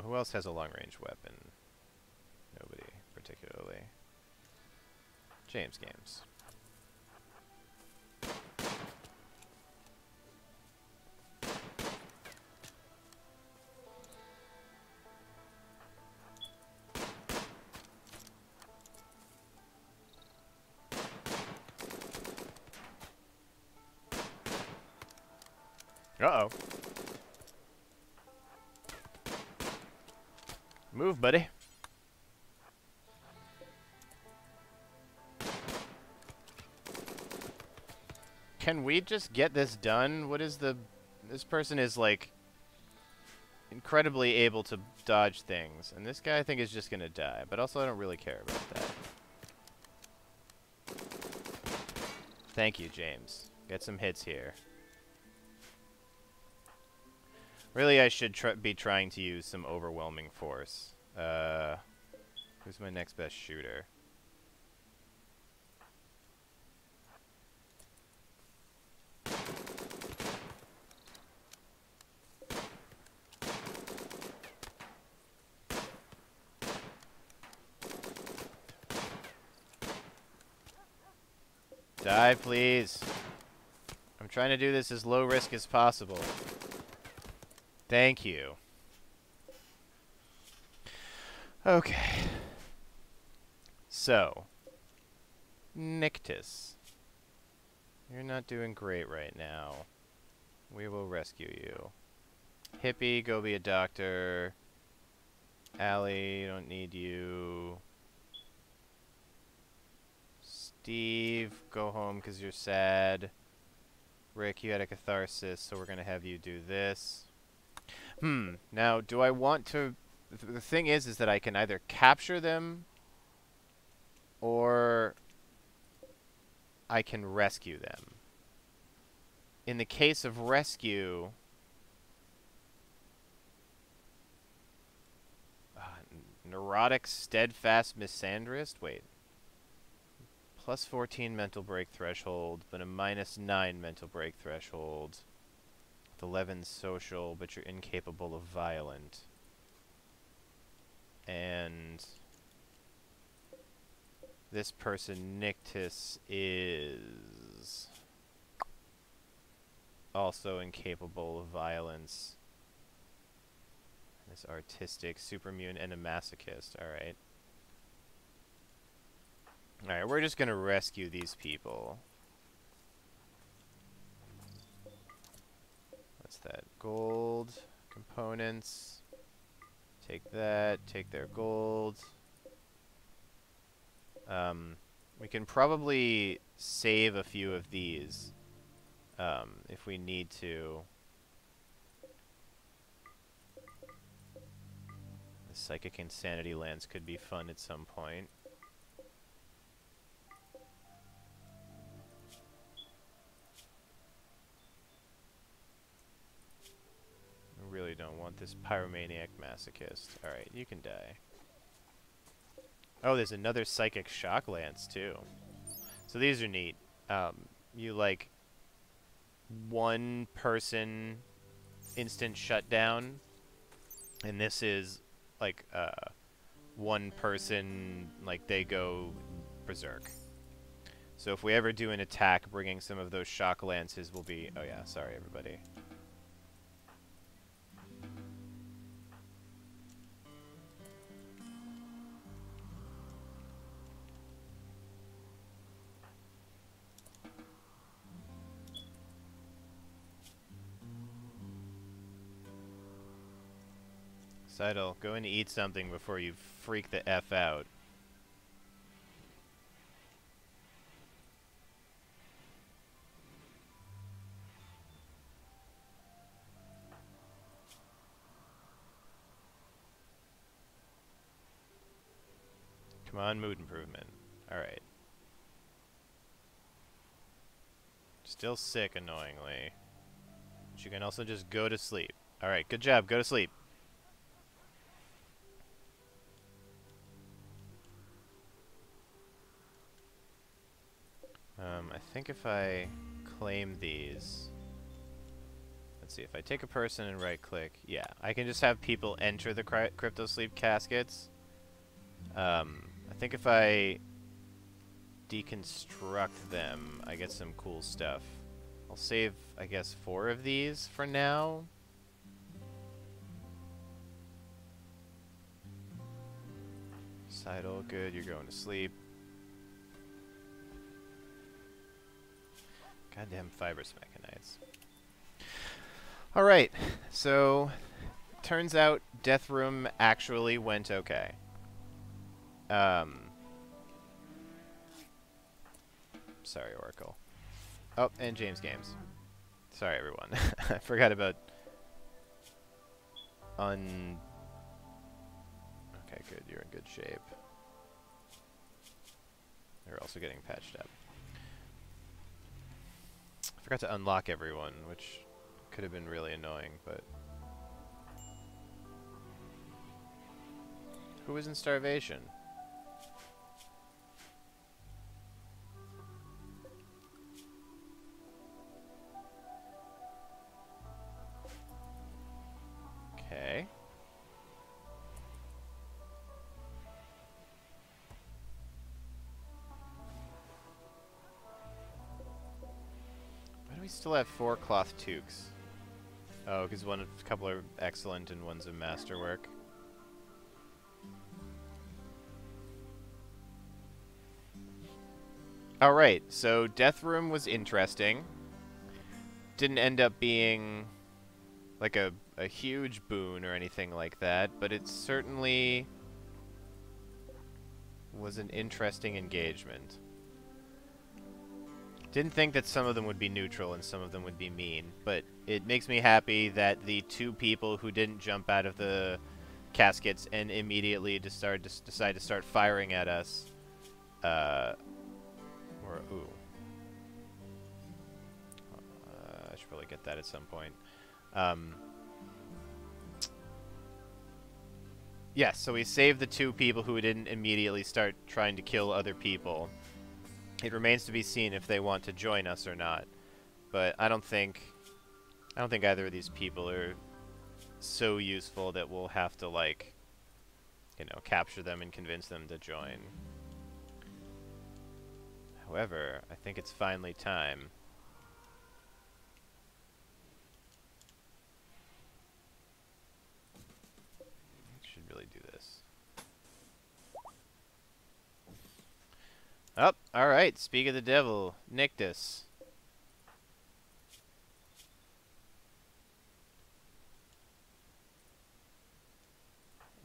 Who else has a long-range weapon? Nobody, particularly. James Games. Uh-oh. Move, buddy. Can we just get this done? What is the... This person is, like, incredibly able to dodge things. And this guy, I think, is just gonna die. But also, I don't really care about that. Thank you, James. Get some hits here. Really, I should be trying to use some overwhelming force. Who's my next best shooter? Die, please. I'm trying to do this as low risk as possible. Thank you. Okay. So, Nictus. You're not doing great right now. We will rescue you. Hippie, go be a doctor. Allie, don't need you. Steve, go home because you're sad. Rick, you had a catharsis, so we're going to have you do this. Now, do I want to... The thing is that I can either capture them or I can rescue them. In the case of rescue... neurotic, steadfast misandrist? Wait. Plus 14 mental break threshold, but a minus 9 mental break threshold. With 11 social, but you're incapable of violent. And this person, Nictus, is also incapable of violence. This artistic, supermune, and a masochist. Alright. Alright, we're just gonna rescue these people. What's that? Gold. Components. Take that. Take their gold. We can probably save a few of these. If we need to. Psychic Insanity lands could be fun at some point. I really don't want this Pyromaniac Masochist. Alright, you can die. Oh, there's another Psychic Shock Lance, too. So these are neat. You, like, one person instant shutdown, and this is like one person, like, they go berserk. So if we ever do an attack, bringing some of those shock lances will be... Oh yeah, sorry everybody. Seidel, go in to eat something before you freak the F out. Come on, mood improvement. Alright. Still sick, annoyingly. But you can also just go to sleep. Alright, good job, go to sleep. I think if I claim these... Let's see, if I take a person and right-click... Yeah, I can just have people enter the Crypto Sleep caskets. I think if I deconstruct them, I get some cool stuff. I'll save, I guess, 4 of these for now. Seidel, good, you're going to sleep. Goddamn fibrous mechanites. Alright, so turns out Death Room actually went okay. Sorry, Oracle. Oh, and James Games. Sorry, everyone. I forgot about... Okay, good. You're in good shape. They're also getting patched up. I forgot to unlock everyone, which could have been really annoying, but... Who was in starvation? Okay. Why do we still have 4 cloth toques? Oh, because a couple are excellent and one's a masterwork. Alright, so Death Room was interesting. Didn't end up being like a huge boon or anything like that, but it certainly was an interesting engagement. Didn't think that some of them would be neutral and some of them would be mean, but it makes me happy that the 2 people who didn't jump out of the caskets and immediately decide to start firing at us, ooh, I should probably get that at some point. Yes, so we saved the 2 people who didn't immediately start trying to kill other people. It remains to be seen if they want to join us or not. But I don't think either of these people are so useful that we'll have to, like, you know, capture them and convince them to join. However, I think it's finally time. Should really do this. Oh, alright, speak of the devil, Nictus.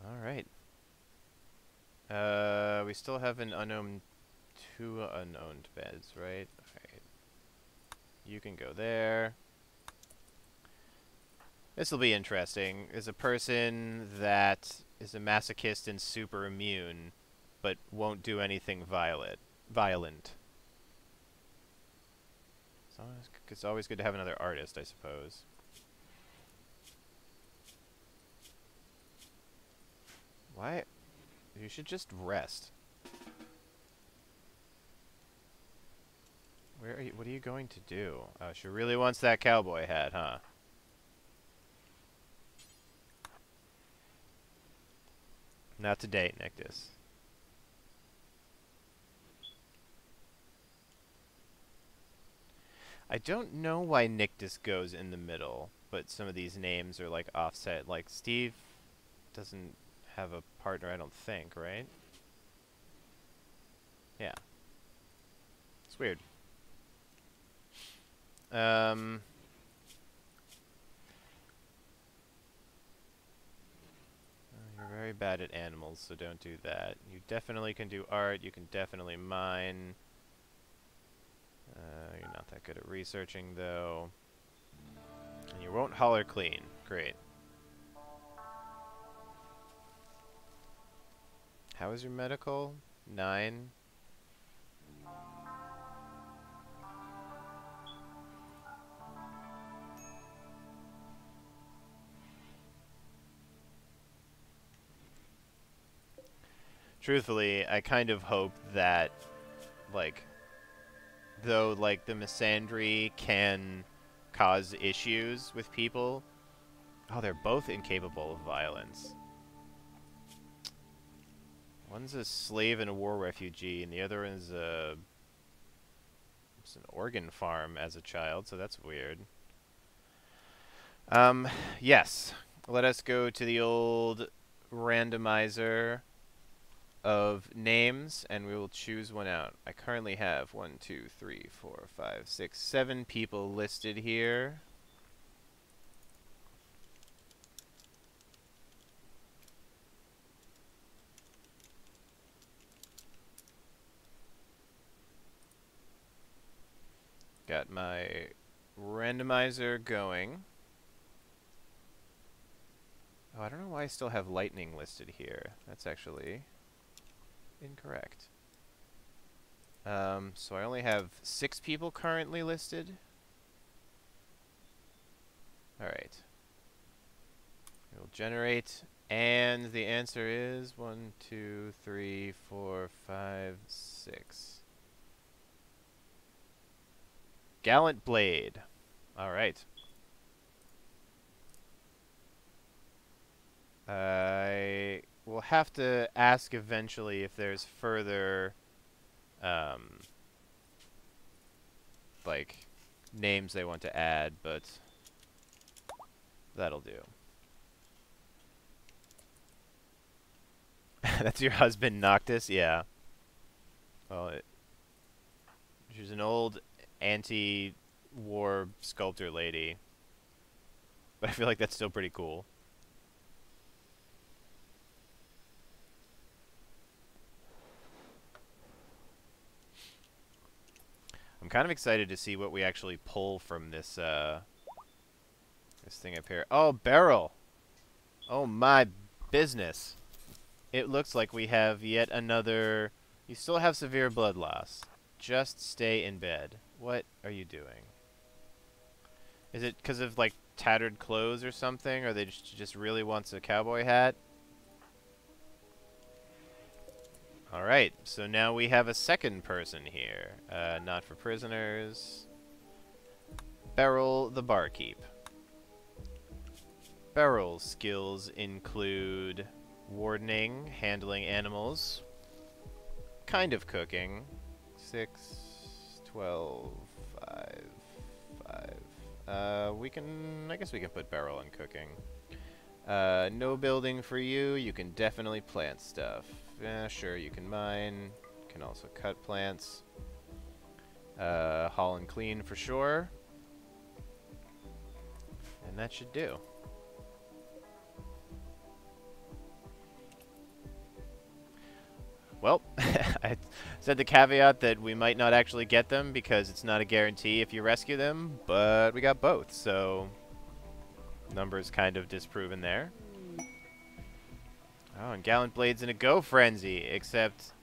Alright. We still have an unowned, 2 unowned beds, right? Alright. You can go there. This'll be interesting. There's a person that is a masochist and super immune, but won't do anything violent. It's always good to have another artist, I suppose. Why? You should just rest. Where are you? What are you going to do? Oh, she really wants that cowboy hat, huh? Not today, Nictus. I don't know why Nictus goes in the middle, but some of these names are like offset. Like Steve doesn't have a partner, I don't think, right? Yeah. It's weird. You're very bad at animals, so don't do that. You definitely can do art, you can definitely mine. You're not that good at researching, though. And you won't holler clean. Great. How is your medical? 9? Truthfully, I kind of hope that, like, though, like, the misandry can cause issues with people. Oh, they're both incapable of violence. One's a slave and a war refugee, and the other is a... It's an organ farm as a child, so that's weird. Yes. Let us go to the old randomizer of names, and we will choose one out. I currently have 1, 2, 3, 4, 5, 6, 7 people listed here. Got my randomizer going. Oh, I don't know why I still have lightning listed here. That's actually incorrect. So I only have 6 people currently listed. Alright. We'll generate, and the answer is 1, 2, 3, 4, 5, 6. Gallant Blade. Alright. I will have to ask eventually if there's further, like, names they want to add, but that'll do. That's your husband, Noctis? Yeah. Well, she's an old anti-war sculptor lady. But I feel like that's still pretty cool. I'm kind of excited to see what we actually pull from this this thing up here. Oh, barrel! Oh my business. It looks like we have yet another... You still have severe blood loss. Just stay in bed. What are you doing? Is it because of, like, tattered clothes or something? Or they just really wants a cowboy hat? Alright, so now we have a second person here. Not for prisoners. Beryl the barkeep. Beryl's skills include wardening, handling animals, kind of cooking. 6, 12, 5, 5. I guess we can put Beryl in cooking. No building for you. You can definitely plant stuff. Yeah, sure, you can mine. Can also cut plants. Haul and clean for sure. And that should do. Well, I said the caveat that we might not actually get them because it's not a guarantee if you rescue them, but we got both, so numbers kind of disproven there. Oh, and Gallant Blade's in a go frenzy, except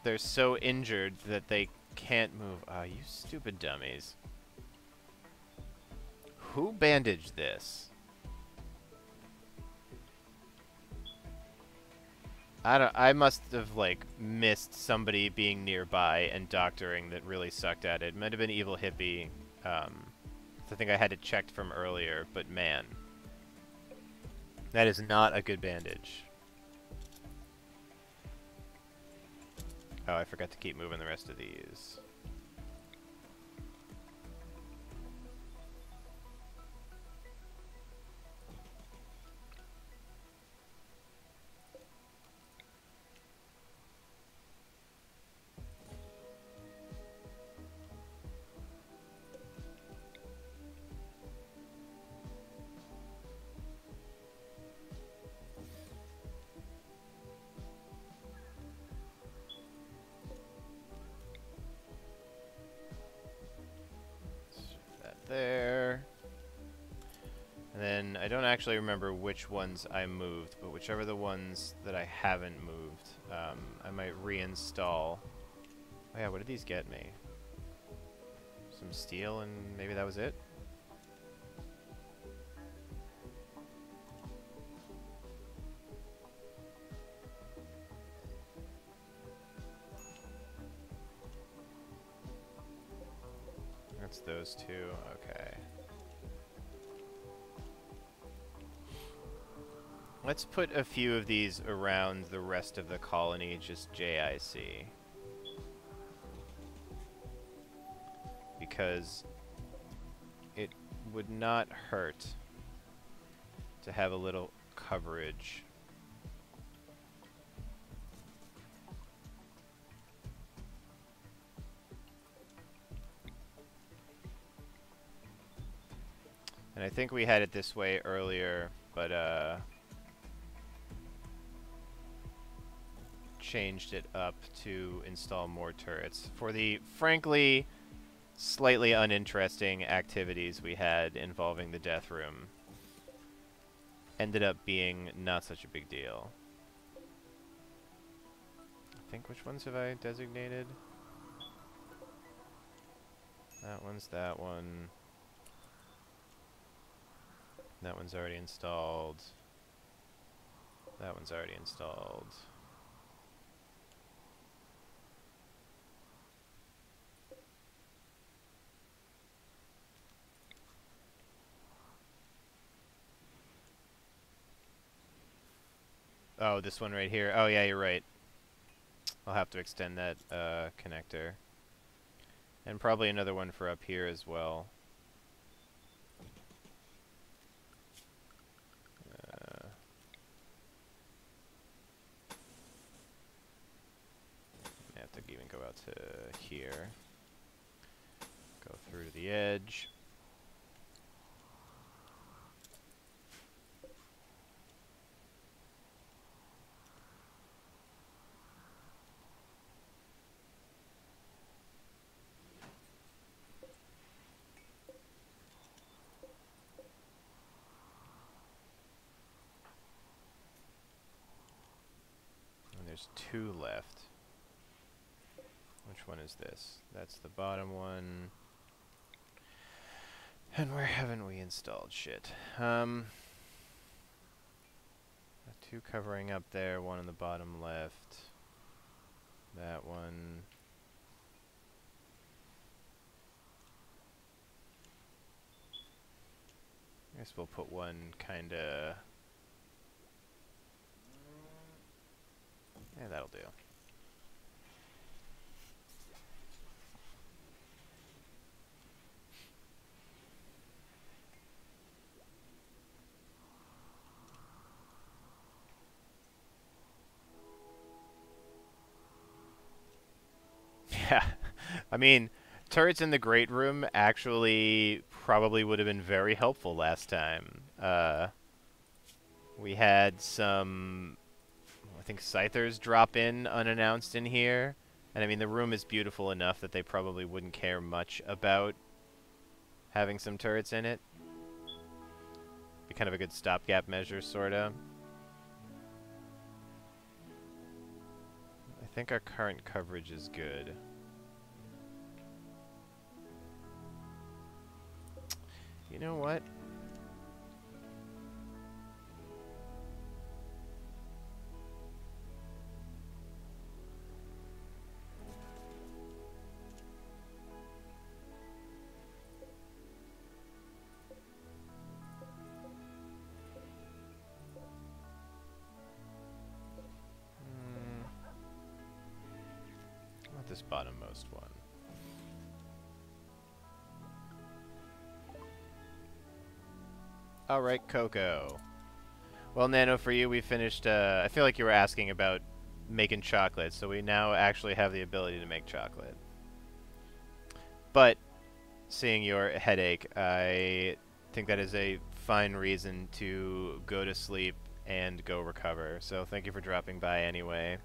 they're so injured that they can't move. Ah, you stupid dummies. Who bandaged this? I must have, like, missed somebody being nearby and doctoring that really sucked at it. Might have been Evil Hippie. I think I had it checked from earlier, but man. That is not a good bandage. Oh, I forgot to keep moving the rest of these. There. And then I don't actually remember which ones I moved, but whichever the ones that I haven't moved, I might reinstall. Oh yeah, what did these get me? Some steel and maybe that was it? That's those two, okay. Let's put a few of these around the rest of the colony, just JIC. Because it would not hurt to have a little coverage. And I think we had it this way earlier, but changed it up to install more turrets for the, frankly, slightly uninteresting activities we had involving the death room. Ended up being not such a big deal. I think, which ones have I designated? That one's that one. That one's already installed. That one's already installed. Oh, this one right here. Oh, yeah, you're right. I'll have to extend that connector. And probably another one for up here as well. I have to even go out to here. Go through to the edge. There's 2 left. Which one is this? That's the bottom one. And where haven't we installed shit? 2 covering up there, 1 on the bottom left. That one. I guess we'll put one kinda... Yeah, that'll do. Yeah, I mean, turrets in the Great Room actually probably would have been very helpful last time. We had some, I think, scythers drop in unannounced in here. And I mean, the room is beautiful enough that they probably wouldn't care much about having some turrets in it. Be kind of a good stopgap measure, sorta. I think our current coverage is good. You know what? Not this bottommost one. Alright, Coco. Well, Nano, for you, we finished, I feel like you were asking about making chocolate, so we now actually have the ability to make chocolate. But, seeing your headache, I think that is a fine reason to go to sleep and go recover. So thank you for dropping by anyway.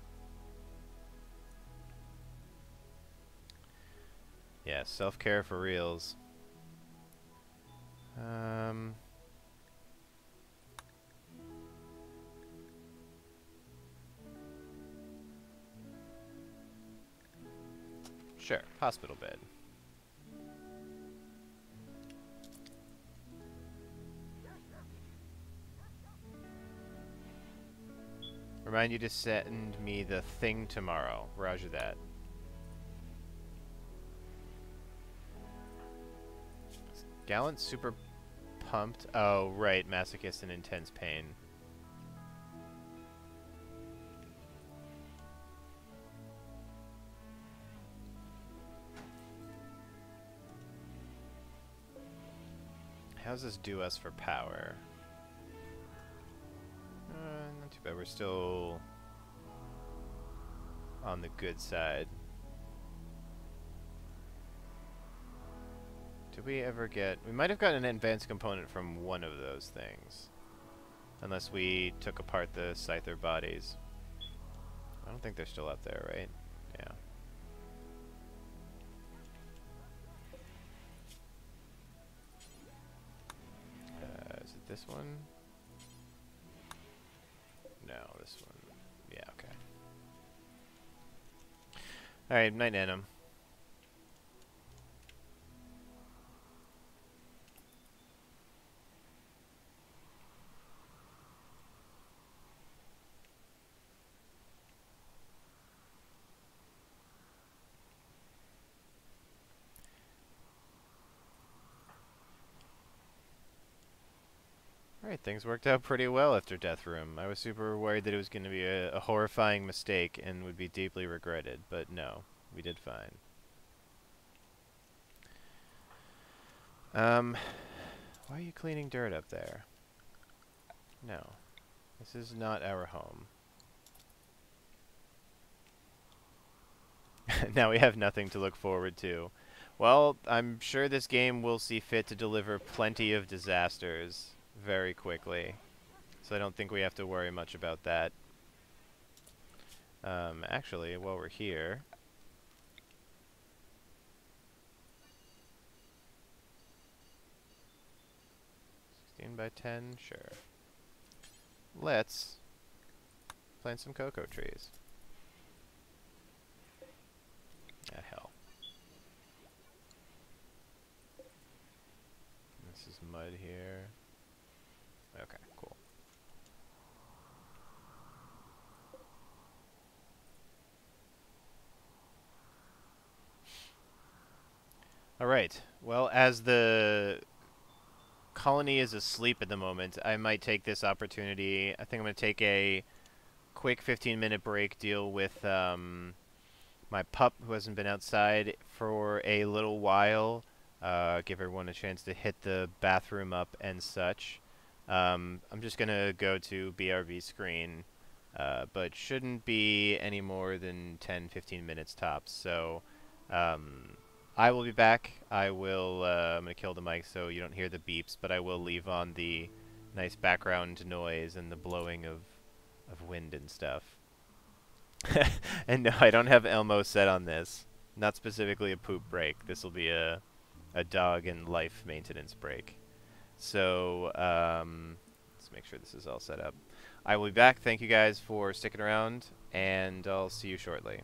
Yeah, self-care for reals. Sure, hospital bed. Remind you to send me the thing tomorrow. Roger that. Gallant super pumped. Oh, right. Masochist and intense pain. How does this do us for power? Not too bad. We're still on the good side. Did we ever get... We might have gotten an advanced component from one of those things. Unless we took apart the Scyther bodies. I don't think they're still up there, right? Yeah. Is it this one? No, this one. Yeah, okay. Alright, night Nano. Alright, things worked out pretty well after Death Room. I was super worried that it was going to be a horrifying mistake and would be deeply regretted, but no, we did fine. Why are you cleaning dirt up there? No, this is not our home. Now we have nothing to look forward to. Well, I'm sure this game will see fit to deliver plenty of disasters very quickly, so I don't think we have to worry much about that. Actually, while we're here, 16 by 10, sure. Let's plant some cocoa trees. Ah, hell. This is mud here. Okay, cool. Alright, well, as the colony is asleep at the moment, I might take this opportunity. I think I'm going to take a quick 15-minute break, deal with my pup who hasn't been outside for a little while, give everyone a chance to hit the bathroom up and such. I'm just going to go to BRV screen, but shouldn't be any more than 10-15 minutes tops. So I will be back. I'm going to kill the mic so you don't hear the beeps, but I will leave on the nice background noise and the blowing of wind and stuff. And no, I don't have Elmo set on this. Not specifically a poop break. This will be a dog and life maintenance break. So, let's make sure this is all set up. I will be back. Thank you guys for sticking around, and I'll see you shortly.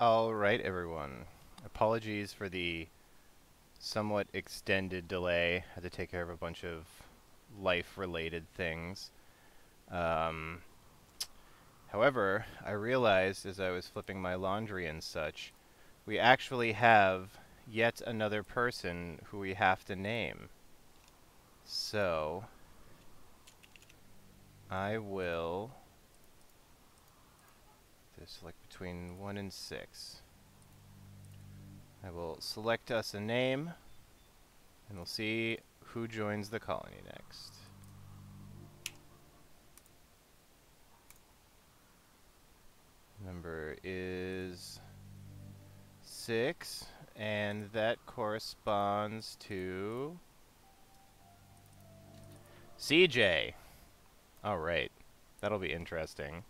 Alright, everyone. Apologies for the somewhat extended delay. Had to take care of a bunch of life-related things. However, I realized as I was flipping my laundry and such, we actually have yet another person who we have to name. So, I will select between 1 and 6. I will select us a name, and we'll see who joins the colony next. Number is 6, and that corresponds to CJ. Alright, that'll be interesting.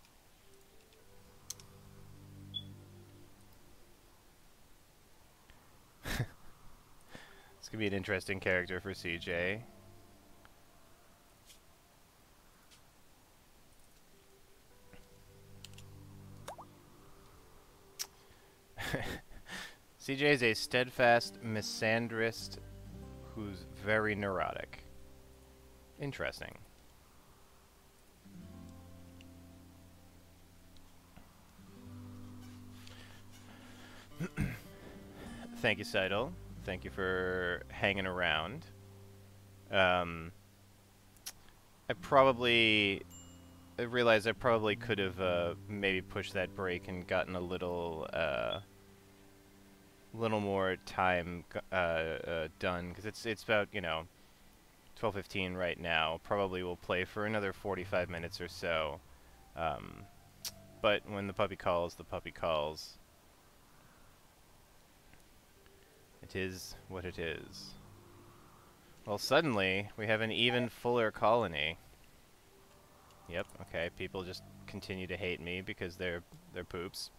This could be an interesting character for CJ. CJ is a steadfast misandrist who's very neurotic. Interesting. Thank you, Seidel. Thank you for hanging around. I realized I probably could have maybe pushed that break and gotten a little more time done, because it's about 12:15 right now. Probably will play for another 45 minutes or so. But when the puppy calls, the puppy calls. It is what it is. Well, suddenly we have an even fuller colony. Yep, okay, people just continue to hate me because they're poops.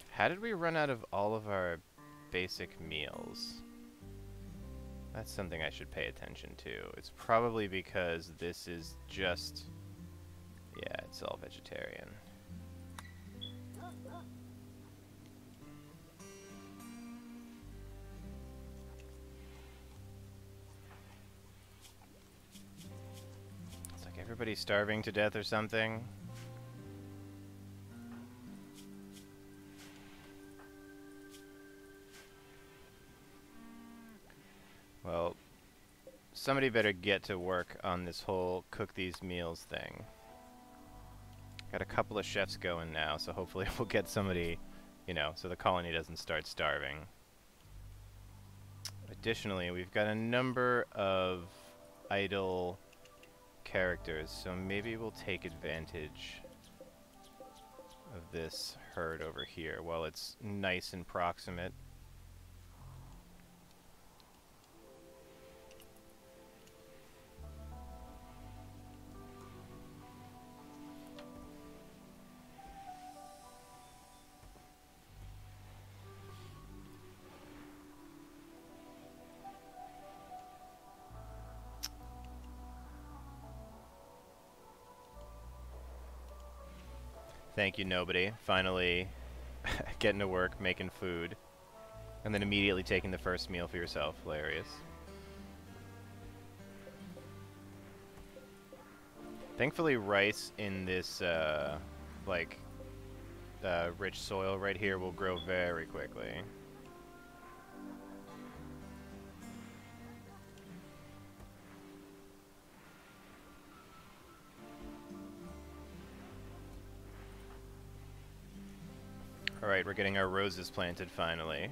How did we run out of all of our basic meals? That's something I should pay attention to. It's probably because this is just... yeah, it's all vegetarian. It's like everybody's starving to death or something. Well, somebody better get to work on this whole cook these meals thing. Got a couple of chefs going now, so hopefully we'll get somebody, so the colony doesn't start starving. Additionally, we've got a number of idle characters, so maybe we'll take advantage of this herd over here while it's nice and proximate. Thank you, nobody. Finally getting to work, making food. And then immediately taking the first meal for yourself. Hilarious. Thankfully, rice in this, rich soil right here will grow very quickly. Alright, we're getting our roses planted finally.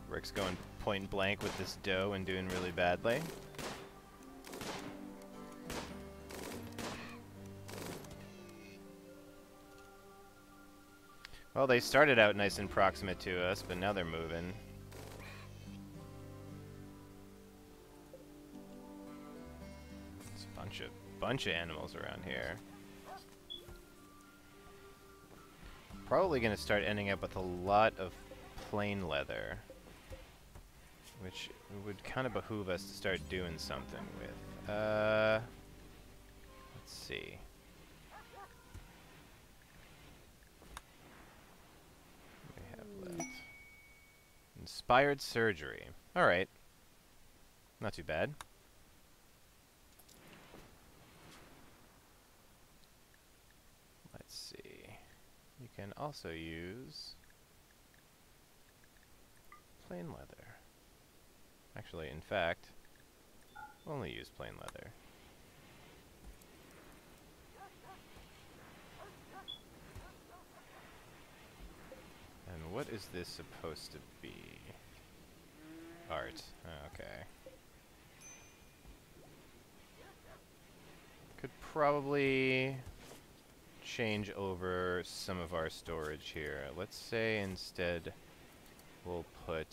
Rick's going point blank with this dough and doing really badly. Well, they started out nice and proximate to us, but now they're moving. Bunch of animals around here. Probably going to start ending up with a lot of plain leather, which would kind of behoove us to start doing something with. Let's see. What do we have left? Inspired surgery. Alright. Not too bad. Let's see. You can also use plain leather. Actually, in fact, only use plain leather. And what is this supposed to be? Art. Oh, okay. Could probably change over some of our storage here. Let's say instead we'll put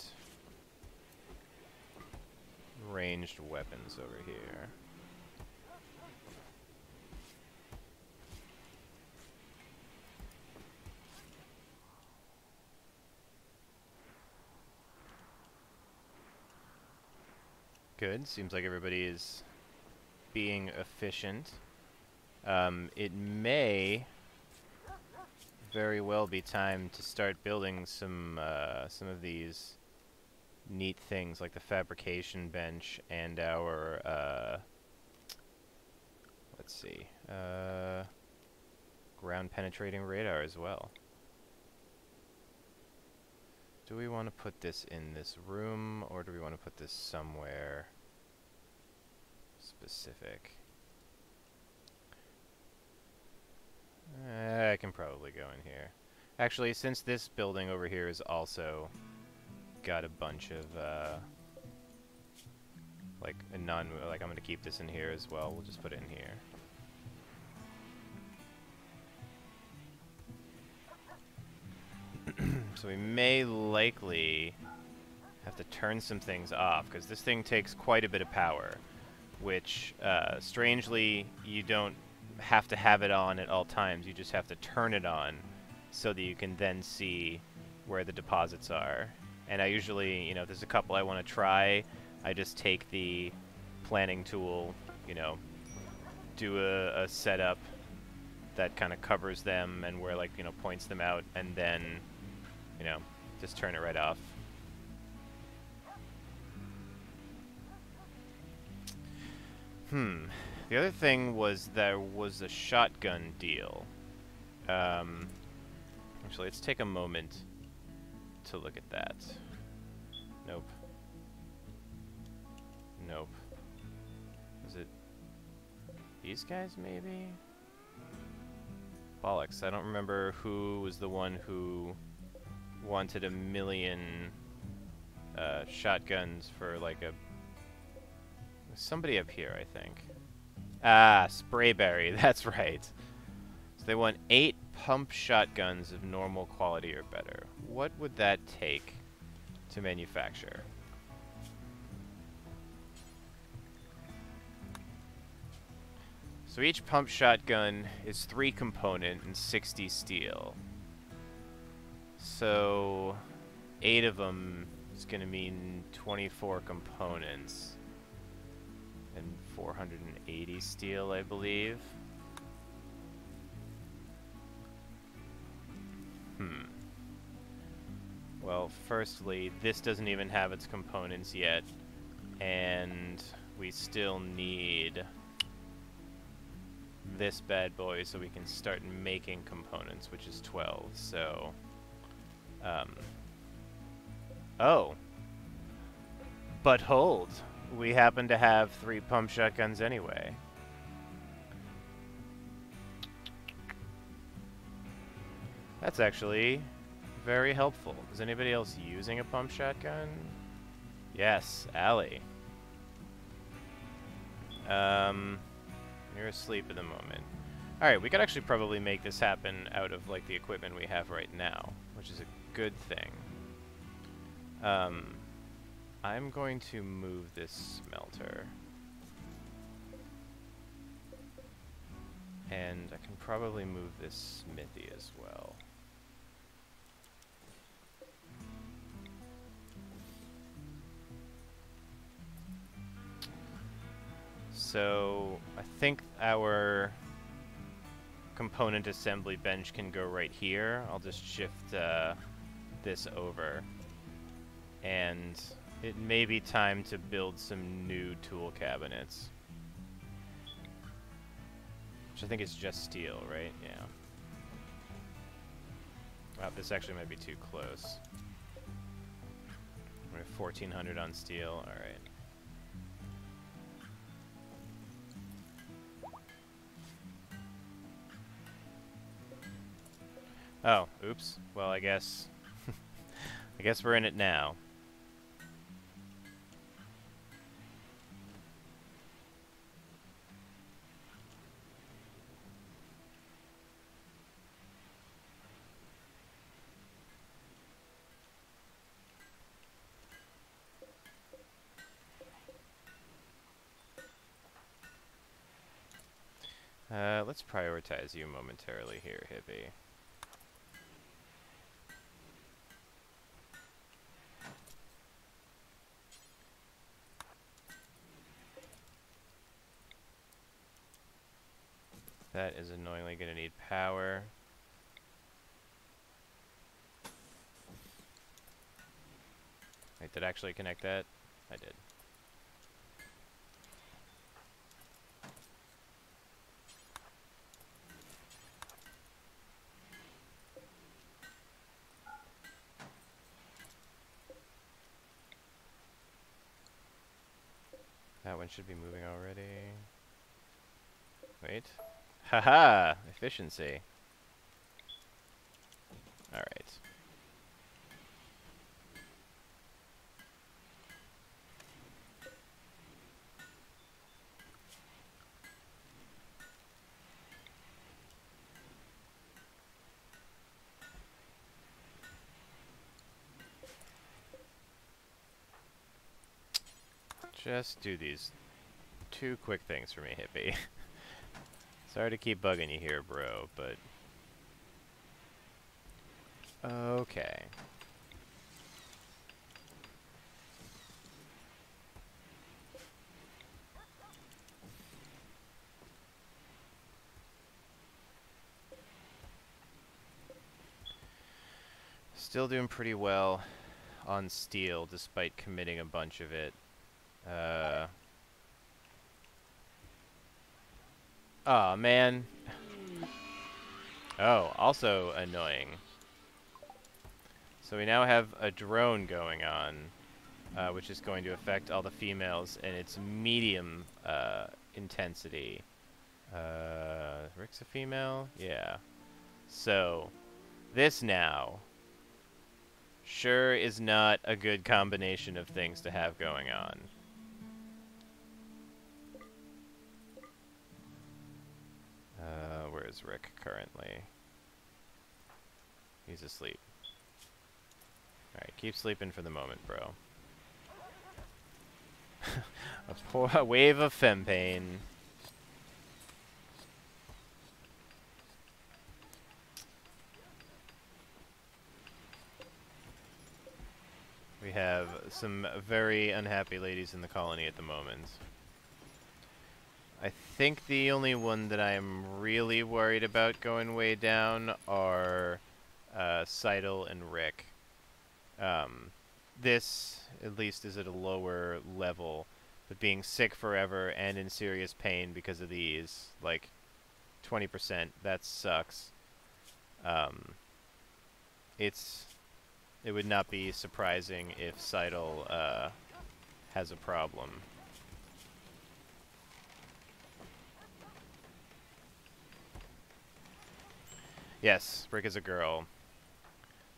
ranged weapons over here. Good. Seems like everybody is being efficient. It may very well be time to start building some of these neat things, like the fabrication bench and our let's see, ground penetrating radar as well. Do we want to put this in this room, or do we want to put this somewhere specific? I can probably go in here. Actually, since this building over here is also got a bunch of like a like I'm gonna keep this in here as well. We'll just put it in here. So we may likely have to turn some things off, because this thing takes quite a bit of power, which strangely you don't have to have it on at all times. You just have to turn it on so that you can then see where the deposits are. And I usually, you know, if there's a couple I want to try, I just take the planning tool, you know, do a setup that kind of covers them and where, like, you know, points them out, and then, you know, just turn it right off. The other thing was there was a shotgun deal. Actually, let's take a moment to look at that. Nope. Nope. Is it these guys, maybe? Bollocks, I don't remember who was the one who wanted 1 million shotguns for, like, a... Somebody up here, I think. Ah, Sprayberry, that's right. So they want 8 pump shotguns of normal quality or better. What would that take to manufacture? So each pump shotgun is 3 component and 60 steel. So 8 of them is going to mean 24 components. And 480 steel, I believe. Well, firstly, this doesn't even have its components yet, and we still need this bad boy so we can start making components, which is 12, so... Oh! But hold! We happen to have 3 pump shotguns anyway. That's actually very helpful. Is anybody else using a pump shotgun? Yes, Allie. You're asleep at the moment. Alright, we could actually probably make this happen out of, like, the equipment we have right now, which is a good thing. I'm going to move this smelter. And I can probably move this smithy as well. So I think our component assembly bench can go right here. I'll just shift this over. And it may be time to build some new tool cabinets. Which I think is just steel, right? Yeah. Wow, this actually might be too close. We're at 1400 on steel, alright. Oh, oops. Well, I guess... I guess we're in it now. Let's prioritize you momentarily here, hippie. That is annoyingly going to need power. Wait, did I actually connect that? I did. That one should be moving already. Wait. Haha! Efficiency. Alright. Just do these two quick things for me, hippie. Sorry to keep bugging you here, bro, but... Okay. Still doing pretty well on steel, despite committing a bunch of it. Aw, man. Oh, also annoying. So we now have a drone going on, which is going to affect all the females, and it's medium intensity. Rick's a female? Yeah. So, this now sure is not a good combination of things to have going on. Where is Rick currently? He's asleep. Alright, keep sleeping for the moment, bro. A wave of fem pain. We have some very unhappy ladies in the colony at the moment. I think the only one that I'm really worried about going way down are Seidel and Rick. This, at least, is at a lower level, but being sick forever and in serious pain because of these, like, 20%, that sucks. It would not be surprising if Seidel has a problem. Yes, Rick is a girl.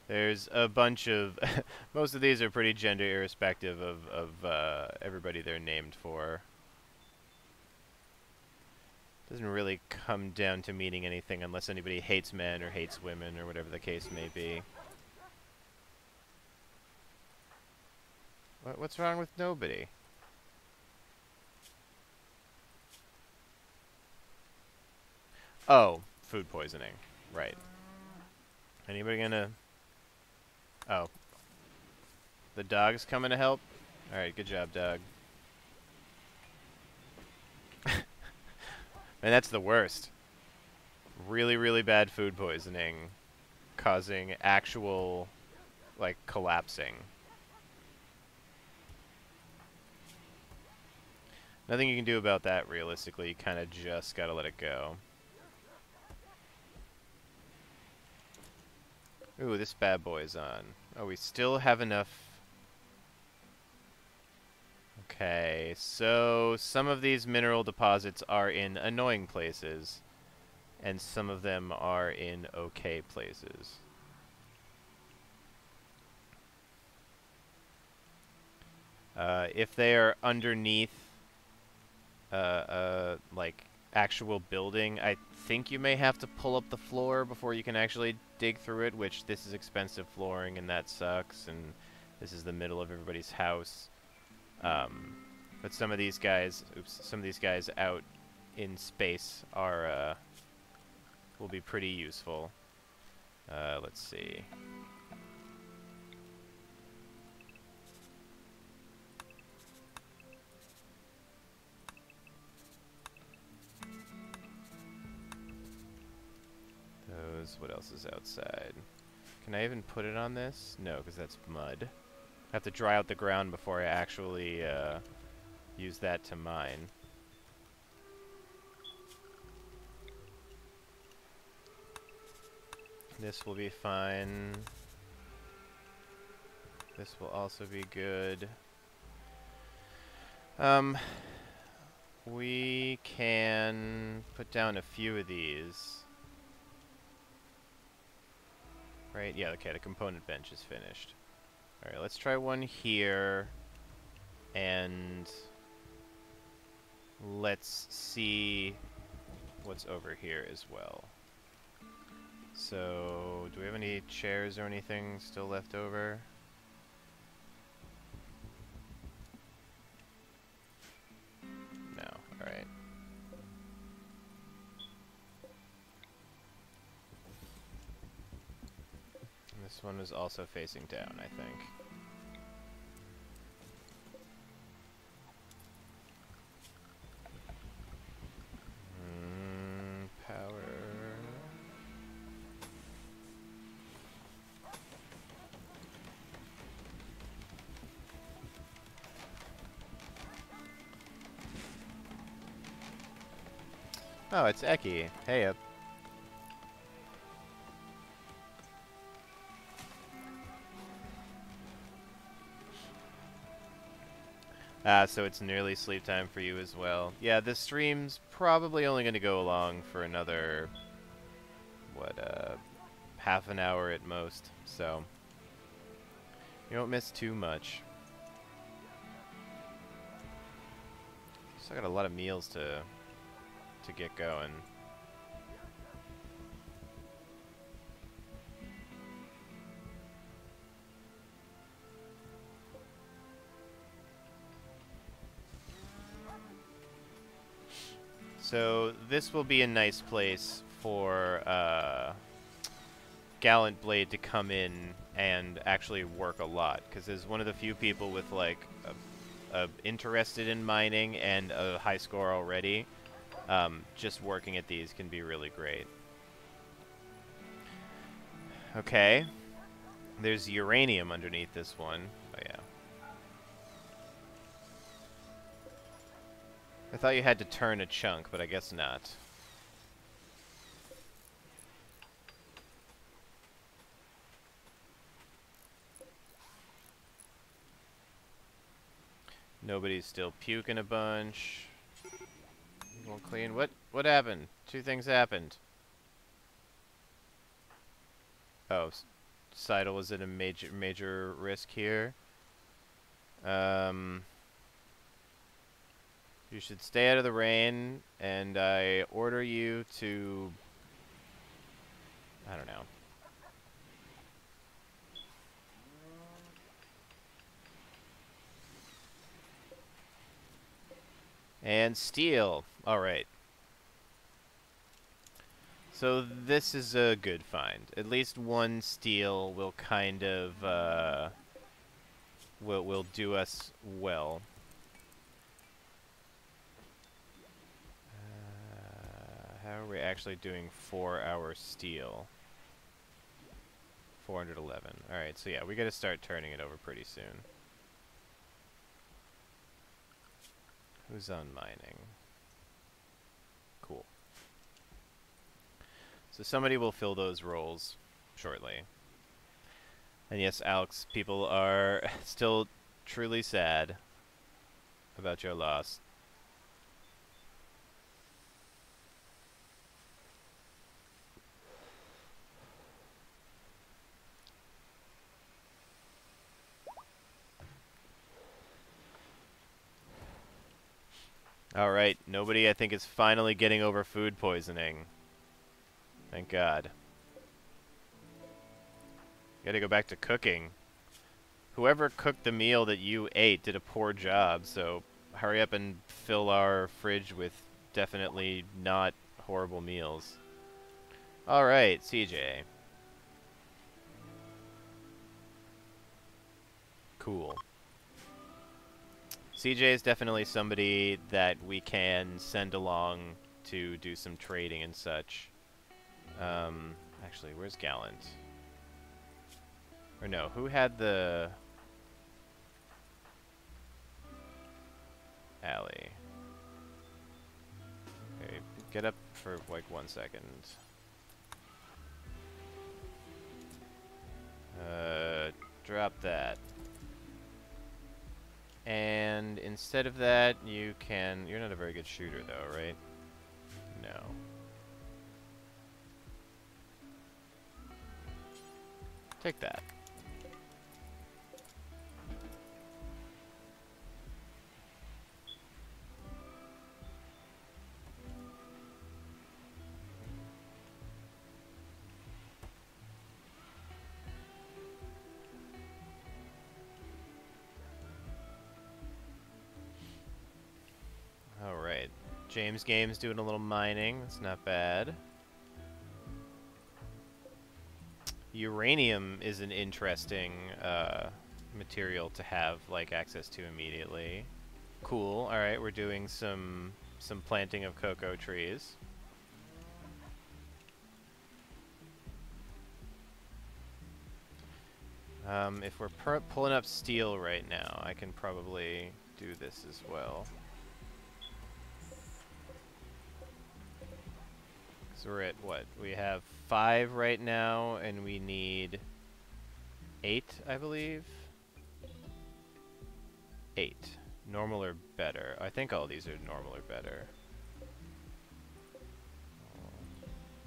There's a bunch of... most of these are pretty gender irrespective of everybody they're named for. Doesn't really come down to meaning anything unless anybody hates men or hates women or whatever the case may be. What's wrong with nobody? Oh, food poisoning. Right. Anybody gonna... Oh. The dog's coming to help? Alright, good job, dog. And that's the worst. Really, really bad food poisoning causing actual, like, collapsing. Nothing you can do about that, realistically. You kind of just gotta let it go. Ooh, this bad boy's on. Oh, we still have enough. Okay, so some of these mineral deposits are in annoying places, and some of them are in okay places. If they are underneath, like, actual building, I think you may have to pull up the floor before you can actually dig through it, which this is expensive flooring, and that sucks, and this is the middle of everybody's house. But some of these guys, some of these guys out in space are, will be pretty useful. Let's see. What else is outside? Can I even put it on this? No, because that's mud. I have to dry out the ground before I actually use that to mine. This will be fine. This will also be good. We can put down a few of these. Right, yeah, okay, the component bench is finished. Alright, let's try one here. And let's see what's over here as well. So, do we have any chairs or anything still left over? No, alright. This one is also facing down, I think. Power. Oh, it's Eki. Hey up. So it's nearly sleep time for you as well. Yeah, this stream's probably only going to go along for another, what, half an hour at most. So, you don't miss too much. Still got a lot of meals to get going. So this will be a nice place for Gallant Blade to come in and actually work a lot, because as one of the few people with like interested in mining and a high score already, just working at these can be really great. Okay, there's uranium underneath this one. Oh yeah. I thought you had to turn a chunk, but I guess not. Nobody's still puking a bunch. Won't clean. What happened? Two things happened. Oh, Seidel was at a major risk here. You should stay out of the rain, and I order you to... I don't know. And steel. Alright. So this is a good find. At least one steel will kind of, will do us well. How are we actually doing 4-hour steel? 411. Alright, so yeah, we gotta start turning it over pretty soon. Who's on mining? Cool. So somebody will fill those roles shortly. And yes, Alex, people are still truly sad about your loss. Alright, nobody I think is finally getting over food poisoning. Thank God. Gotta go back to cooking. Whoever cooked the meal that you ate did a poor job, so hurry up and fill our fridge with definitely not horrible meals. Alright, CJ. Cool. CJ is definitely somebody that we can send along to do some trading and such. Actually, where's Gallant? Or no, who had the... Alley. Okay, get up for like 1 second. Drop that. And instead of that, you can... You're not a very good shooter, though, right? No. Take that. Alright. James Game's doing a little mining. That's not bad. Uranium is an interesting material to have like access to immediately. Cool. Alright, we're doing some planting of cocoa trees. If we're pulling up steel right now, I can probably do this as well. So we're at what? We have 5 right now, and we need 8, I believe. 8. Normal or better. I think all these are normal or better.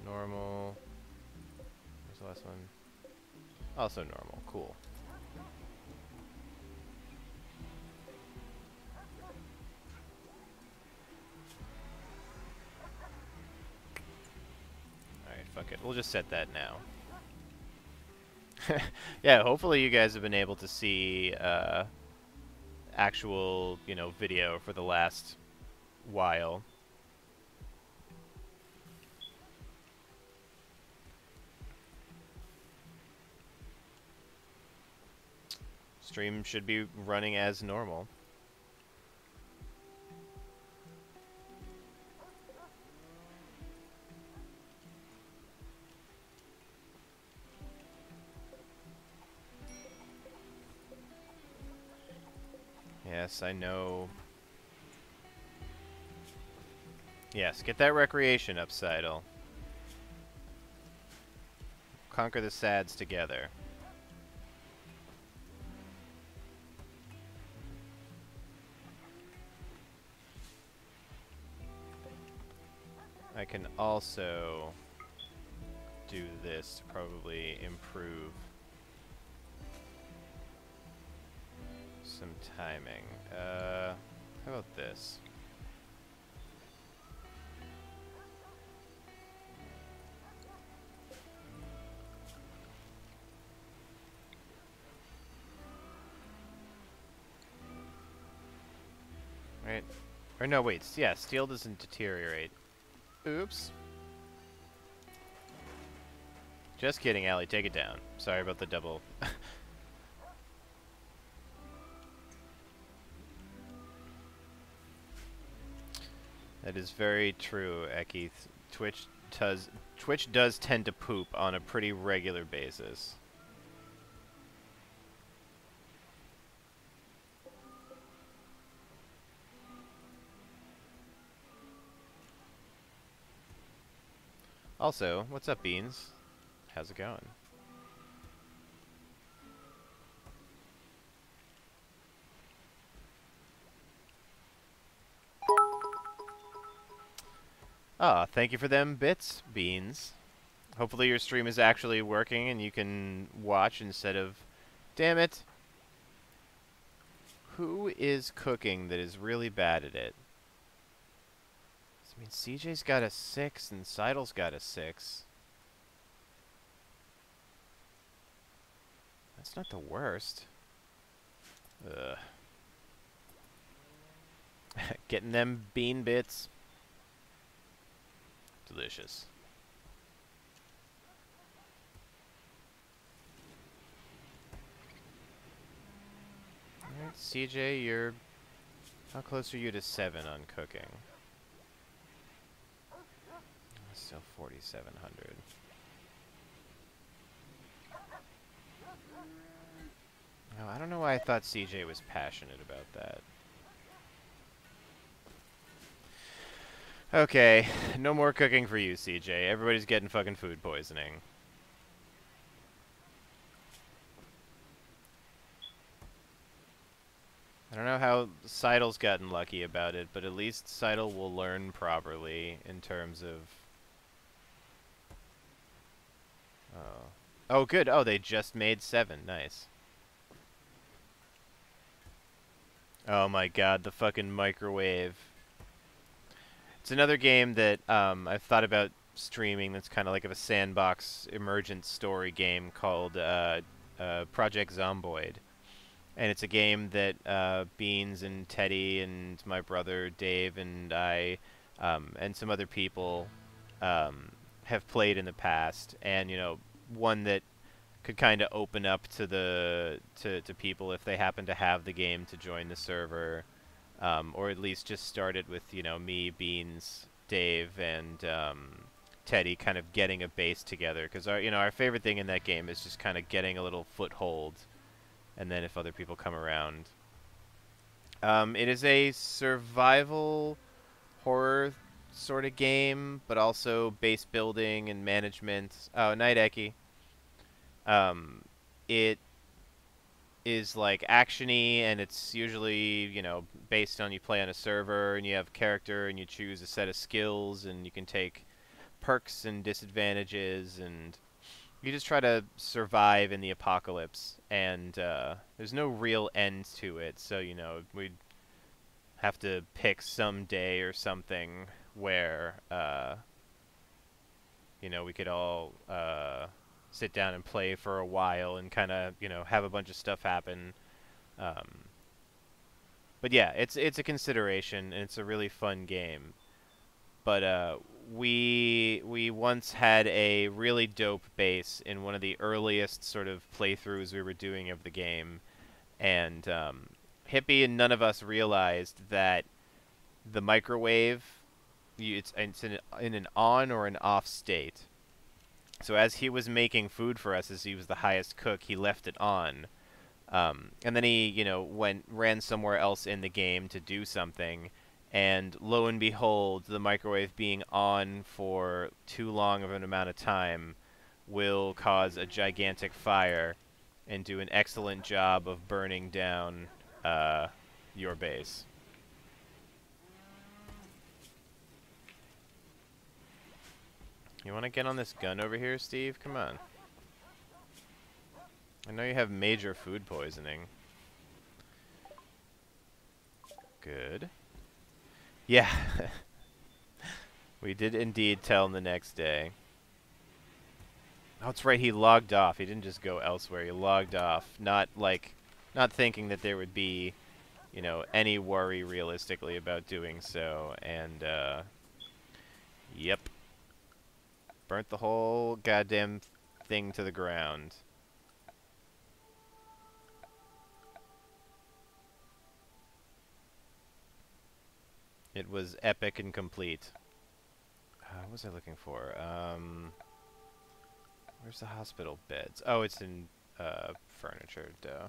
Normal. Where's the last one? Also normal. Cool. Alright, fuck it. We'll just set that now. Yeah, hopefully you guys have been able to see actual, you know, video for the last while. Stream should be running as normal. Yes, I know. Yes, get that recreation up, Seidel. Conquer the sads together. I can also do this to probably improve some timing. How about this? Right? Or no, wait. Yeah, steel doesn't deteriorate. Oops. Just kidding, Allie. Take it down. Sorry about the double. That is very true, Ekith. Twitch does Twitch does tend to poop on a pretty regular basis. Also, what's up, Beans? How's it going? Ah, thank you for them bits, Beans. Hopefully your stream is actually working and you can watch instead of... Damn it! Who is cooking that is really bad at it? I mean, CJ's got a 6 and Seidel's got a 6. That's not the worst. Ugh. Getting them bean bits. Delicious. Alright, CJ, you're... How close are you to 7 on cooking? Still 4,700. Oh, I don't know why I thought CJ was passionate about that. Okay, no more cooking for you, CJ. Everybody's getting fucking food poisoning. I don't know how Seidel's gotten lucky about it, but at least Seidel will learn properly in terms of... Oh. Oh, good. Oh, they just made 7. Nice. Oh my god, the fucking microwave. It's another game that I've thought about streaming that's kind of like a sandbox emergent story game called Project Zomboid. And it's a game that Beans and Teddy and my brother Dave and I and some other people have played in the past. And, you know, one that could kind of open up to the to people if they happen to have the game to join the server. Or at least just start it with, you know, me, Beans, Dave, and Teddy kind of getting a base together. Because, our favorite thing in that game is just kind of getting a little foothold. And then if other people come around. It is a survival horror sort of game, but also base building and management. Oh, night, Eki. It is like actiony, and it's usually, you know, based on you play on a server, and you have character, and you choose a set of skills, and you can take perks and disadvantages, and you just try to survive in the apocalypse, and there's no real end to it, so, you know, we'd have to pick some day or something where, you know, we could all sit down and play for a while and kind of, you know, have a bunch of stuff happen. But yeah, it's a consideration, and it's a really fun game. But we once had a really dope base in one of the earliest sort of playthroughs we were doing of the game, and Hippie and none of us realized that the microwave, it's in an on or an off state. So as he was making food for us, as he was the highest cook, he left it on. And then he, you know, ran somewhere else in the game to do something, and lo and behold, the microwave being on for too long of an amount of time will cause a gigantic fire and do an excellent job of burning down your base. You want to get on this gun over here, Steve? Come on. I know you have major food poisoning. Good. Yeah. We did indeed tell him the next day. Oh, that's right, he logged off. He didn't just go elsewhere. He logged off. Not thinking that there would be, you know, any worry realistically about doing so. And, yep. Burnt the whole goddamn thing to the ground. It was epic and complete. what was I looking for? Where's the hospital beds? Oh, it's in furniture, duh.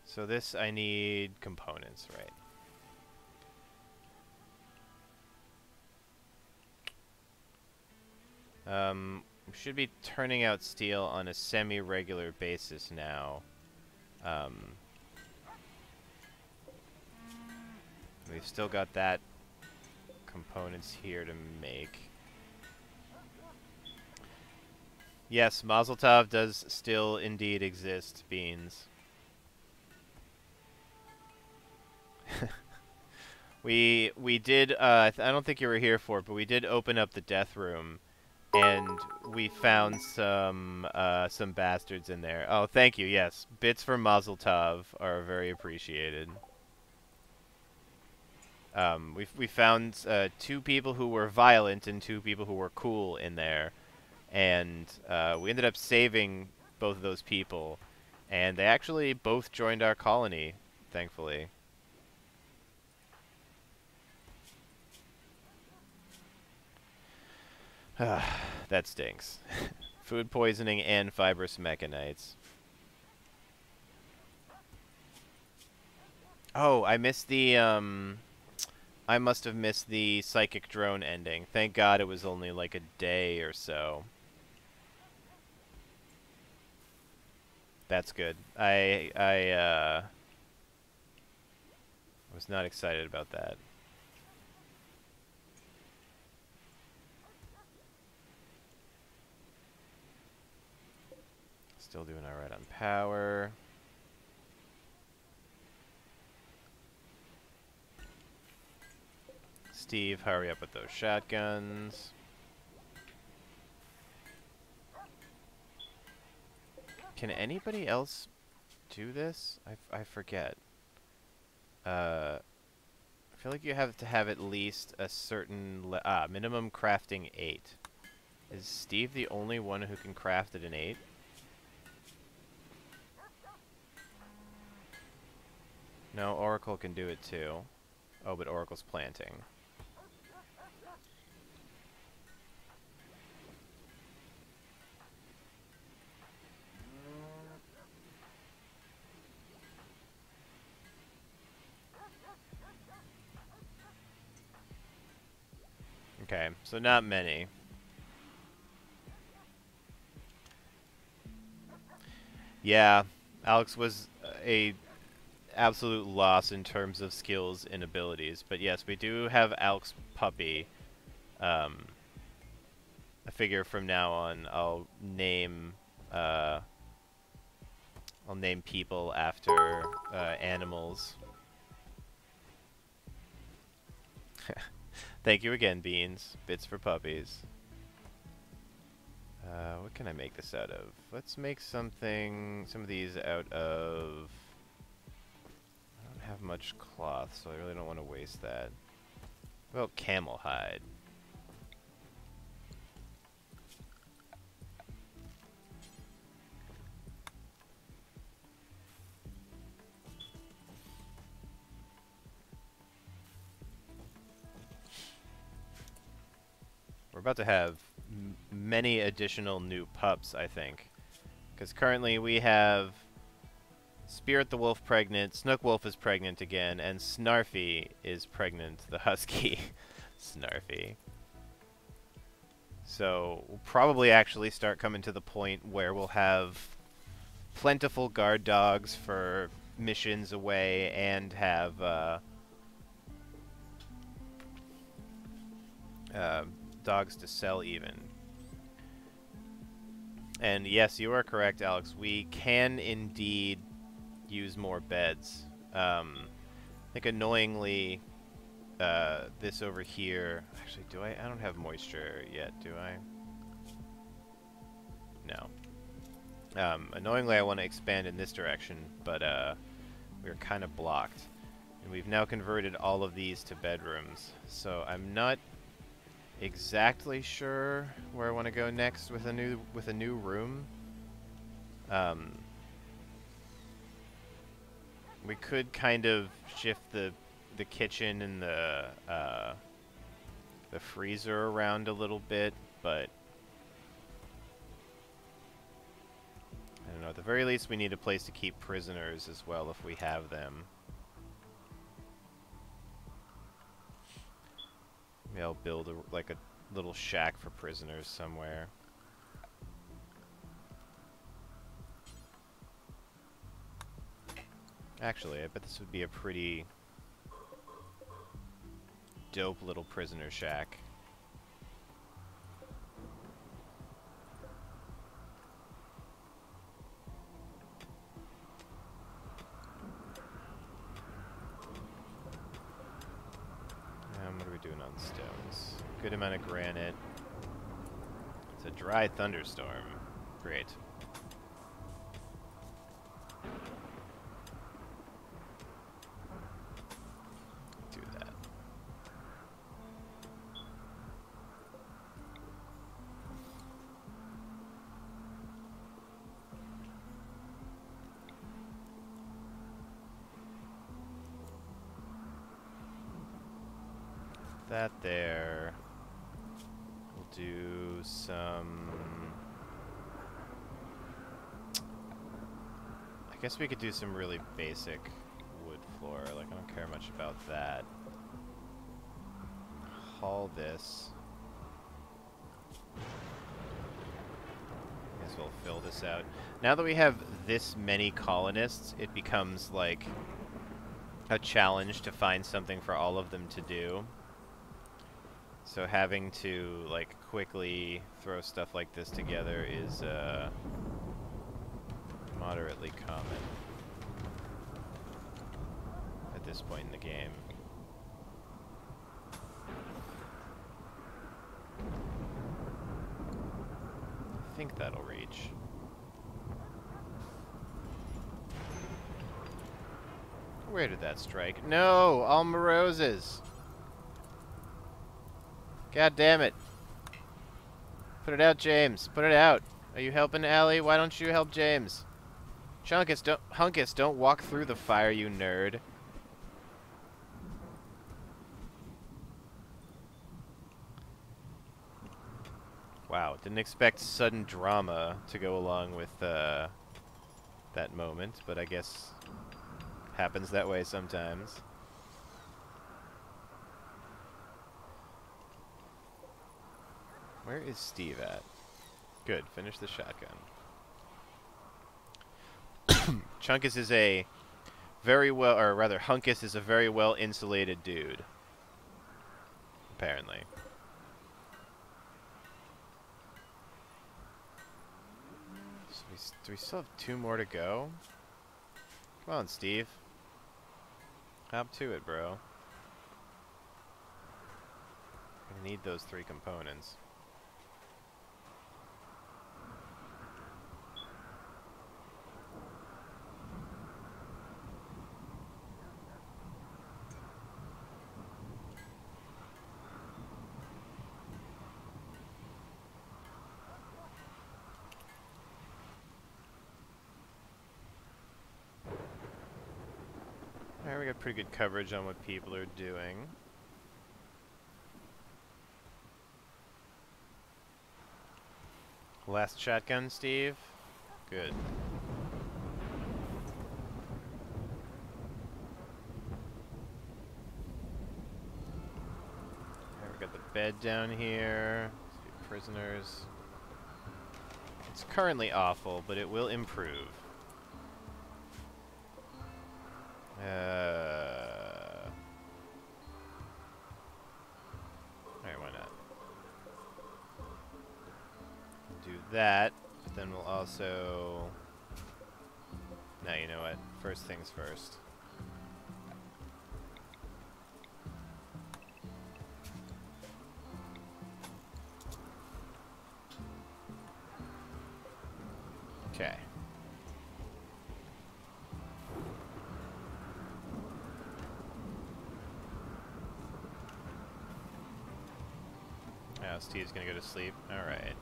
So this, I need components, right? We should be turning out steel on a semi-regular basis now. We've still got that components here to make. Yes, Mazel Tov does still indeed exist, Beans. we did, I don't think you were here for it, but we did open up the death room, and we found some bastards in there. Oh, thank you, yes. Bits for Mazel Tov are very appreciated. We found 2 people who were violent and 2 people who were cool in there. And we ended up saving both of those people, and they actually both joined our colony, thankfully. That stinks. Food poisoning and fibrous mechanites. Oh, I missed the, I must have missed the psychic drone ending. Thank God it was only like a day or so. That's good. I was not excited about that. Still doing alright on power. Steve, hurry up with those shotguns. Can anybody else do this? I forget. I feel like you have to have at least a certain minimum crafting 8. Is Steve the only one who can craft at an 8? No, Oracle can do it too. Oh, but Oracle's planting. Okay, so not many. Yeah, Alex was a absolute loss in terms of skills and abilities, but yes, we do have Alex Puppy. I figure from now on I'll name people after animals. Thank you again, Beans. Bits for puppies. What can I make this out of? Let's make some of these out of... I don't have much cloth, so I really don't want to waste that. What about camel hide? We're about to have many additional new pups, I think. Because currently we have Spirit the Wolf pregnant, Snook Wolf is pregnant again, and Snarfy is pregnant, the husky. Snarfy. So we'll probably actually start coming to the point where we'll have plentiful guard dogs for missions away and have dogs to sell even. And yes, you are correct, Alex. We can indeed use more beds. I think annoyingly, this over here... Actually, do I? I don't have moisture yet, do I? No. Annoyingly, I want to expand in this direction, but we're kind of blocked. And we've now converted all of these to bedrooms. So I'm not exactly sure where I want to go next with a new room. We could kind of shift the kitchen and the the freezer around a little bit, but I don't know. At the very least, we need a place to keep prisoners as well if we have them. Maybe I'll build like a little shack for prisoners somewhere. Actually, I bet this would be a pretty dope little prisoner shack. What are we doing on stones? Good amount of granite. It's a dry thunderstorm. Great. Do that. That there. We'll do some... I guess we could do some really basic wood floor. Like, I don't care much about that. Haul this. Guess we'll fill this out. Now that we have this many colonists, it becomes, like, a challenge to find something for all of them to do. So having to, like, quickly throw stuff like this together is, moderately common at this point in the game. I think that'll reach. Where did that strike? No! All my roses! God damn it. Put it out, James. Put it out. Are you helping Allie? Why don't you help James? Hunkus, don't walk through the fire, you nerd. Wow, didn't expect sudden drama to go along with that moment, but I guess happens that way sometimes. Where is Steve at? Good, finish the shotgun. Chunkus is a very well, or rather, Hunkus is a very well insulated dude. Apparently. So do we still have 2 more to go? Come on, Steve. Hop to it, bro. I need those 3 components. Alright, we got pretty good coverage on what people are doing. Last shotgun, Steve? Good. Alright, we got the bed down here. Let's do prisoners. It's currently awful, but it will improve. Alright, why not? Do that, but then we'll also... Now, you know what? First things first. Okay. Now Steve's gonna go to sleep. Alright.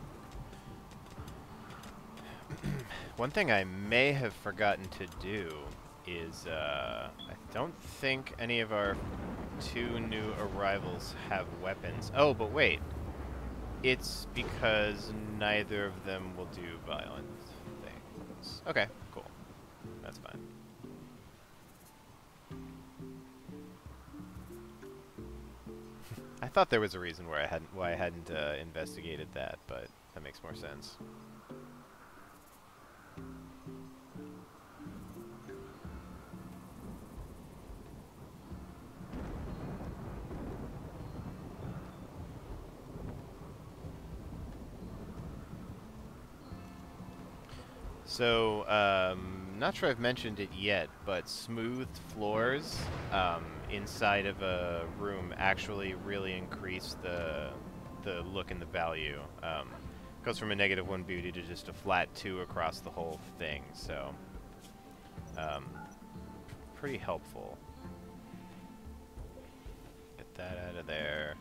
One thing I may have forgotten to do is, I don't think any of our 2 new arrivals have weapons. Oh, but wait. It's because neither of them will do violent things. Okay, cool. That's fine. I thought there was a reason why I hadn't investigated that, but that makes more sense. So, not sure I've mentioned it yet, but smoothed floors inside of a room actually really increase the look and the value. Goes from a -1 beauty to just a flat 2 across the whole thing, so pretty helpful. Get that out of there.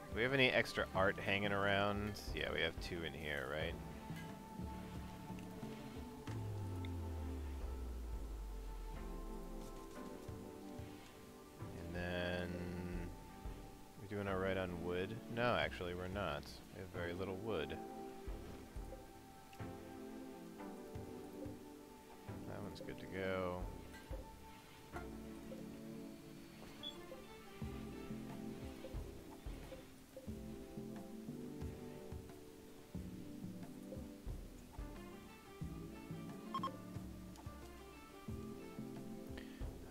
Do we have any extra art hanging around? Yeah, we have 2 in here, right? Doing alright on wood? No, actually we're not. We have very little wood. That one's good to go.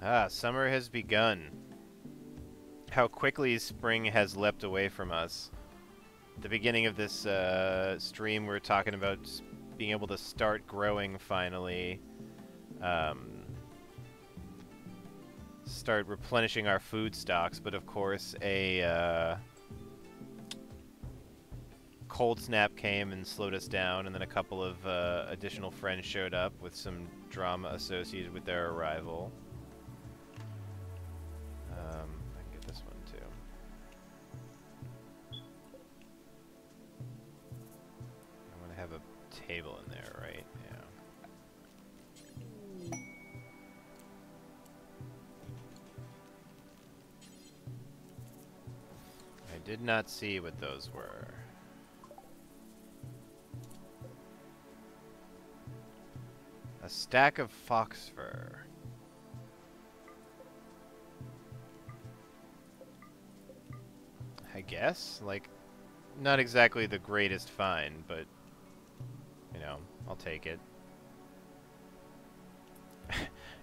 Ah, summer has begun. How quickly spring has leapt away from us. At the beginning of this stream, we were talking about being able to start growing finally. Start replenishing our food stocks, but of course a cold snap came and slowed us down, and then a couple of additional friends showed up with some drama associated with their arrival. Table in there, right? Yeah. I did not see what those were. A stack of fox fur. I guess? Like, not exactly the greatest find, but you know, I'll take it.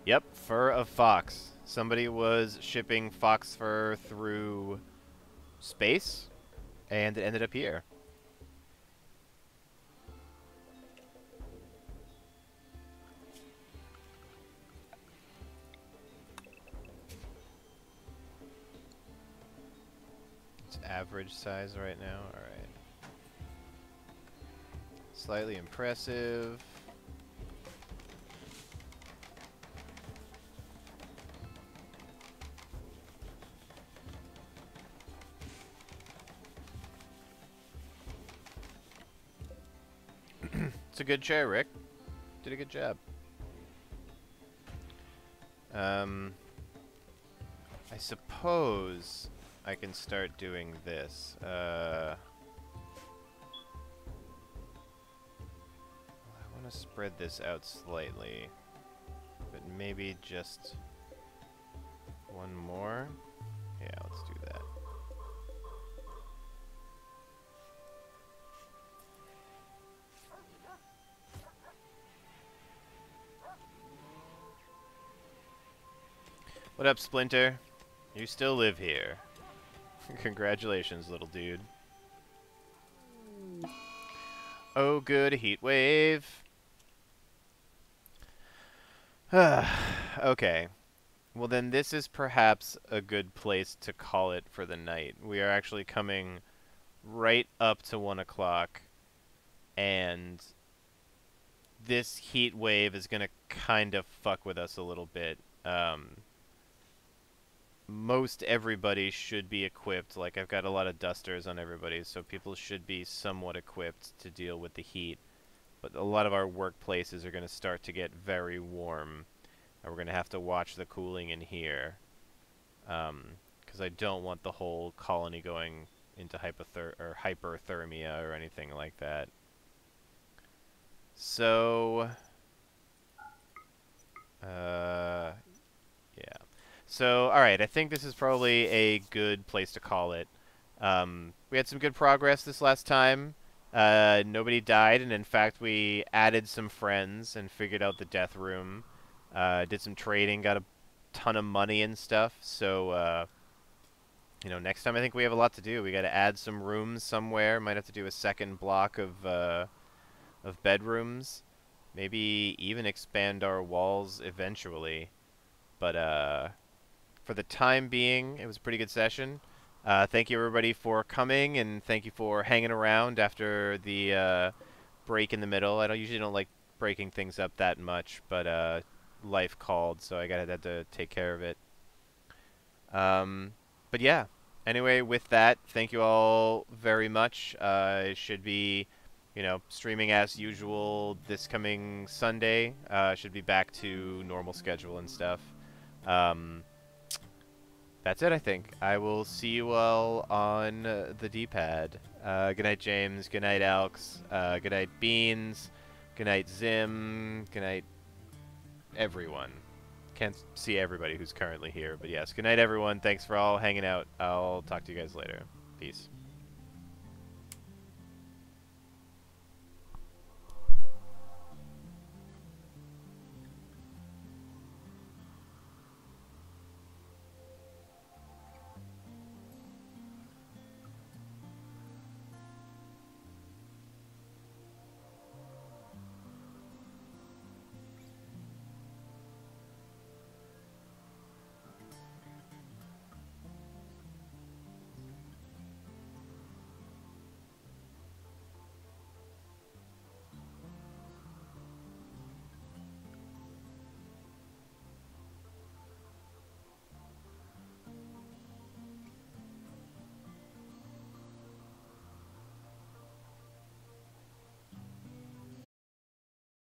Yep, fur of fox. Somebody was shipping fox fur through space, and it ended up here. It's average size right now. All right. Slightly impressive. It's a good chair, Rick. Did a good job. I suppose I can start doing this. To spread this out slightly, but maybe just one more. Yeah, let's do that. What up, Splinter? You still live here. Congratulations, little dude. Oh, good heat wave. Okay. Well, then this is perhaps a good place to call it for the night. We are actually coming right up to 1 o'clock, and this heat wave is going to kind of fuck with us a little bit. Most everybody should be equipped. Like, I've got a lot of dusters on everybody, so people should be somewhat equipped to deal with the heat. But a lot of our workplaces are going to start to get very warm, and we're going to have to watch the cooling in here. Because because I don't want the whole colony going into hyperthermia or anything like that. So, yeah. So, alright, I think this is probably a good place to call it. We had some good progress this last time. Nobody died, and in fact, we added some friends and figured out the death room. Did some trading, got a ton of money and stuff. So, you know, next time I think we have a lot to do. We got to add some rooms somewhere. Might have to do a second block of bedrooms. Maybe even expand our walls eventually. But for the time being, it was a pretty good session. Thank you everybody for coming, and thank you for hanging around after the break in the middle. I usually don't like breaking things up that much, but life called, so I had to take care of it. But yeah. Anyway, with that, thank you all very much. It should be, you know, streaming as usual this coming Sunday. Should be back to normal schedule and stuff. That's it, I think. I will see you all on the D-pad. Good night, James. Good night, Alex. Good night, Beans. Good night, Zim. Good night, everyone. Can't see everybody who's currently here, but yes. Good night, everyone. Thanks for all hanging out. I'll talk to you guys later. Peace.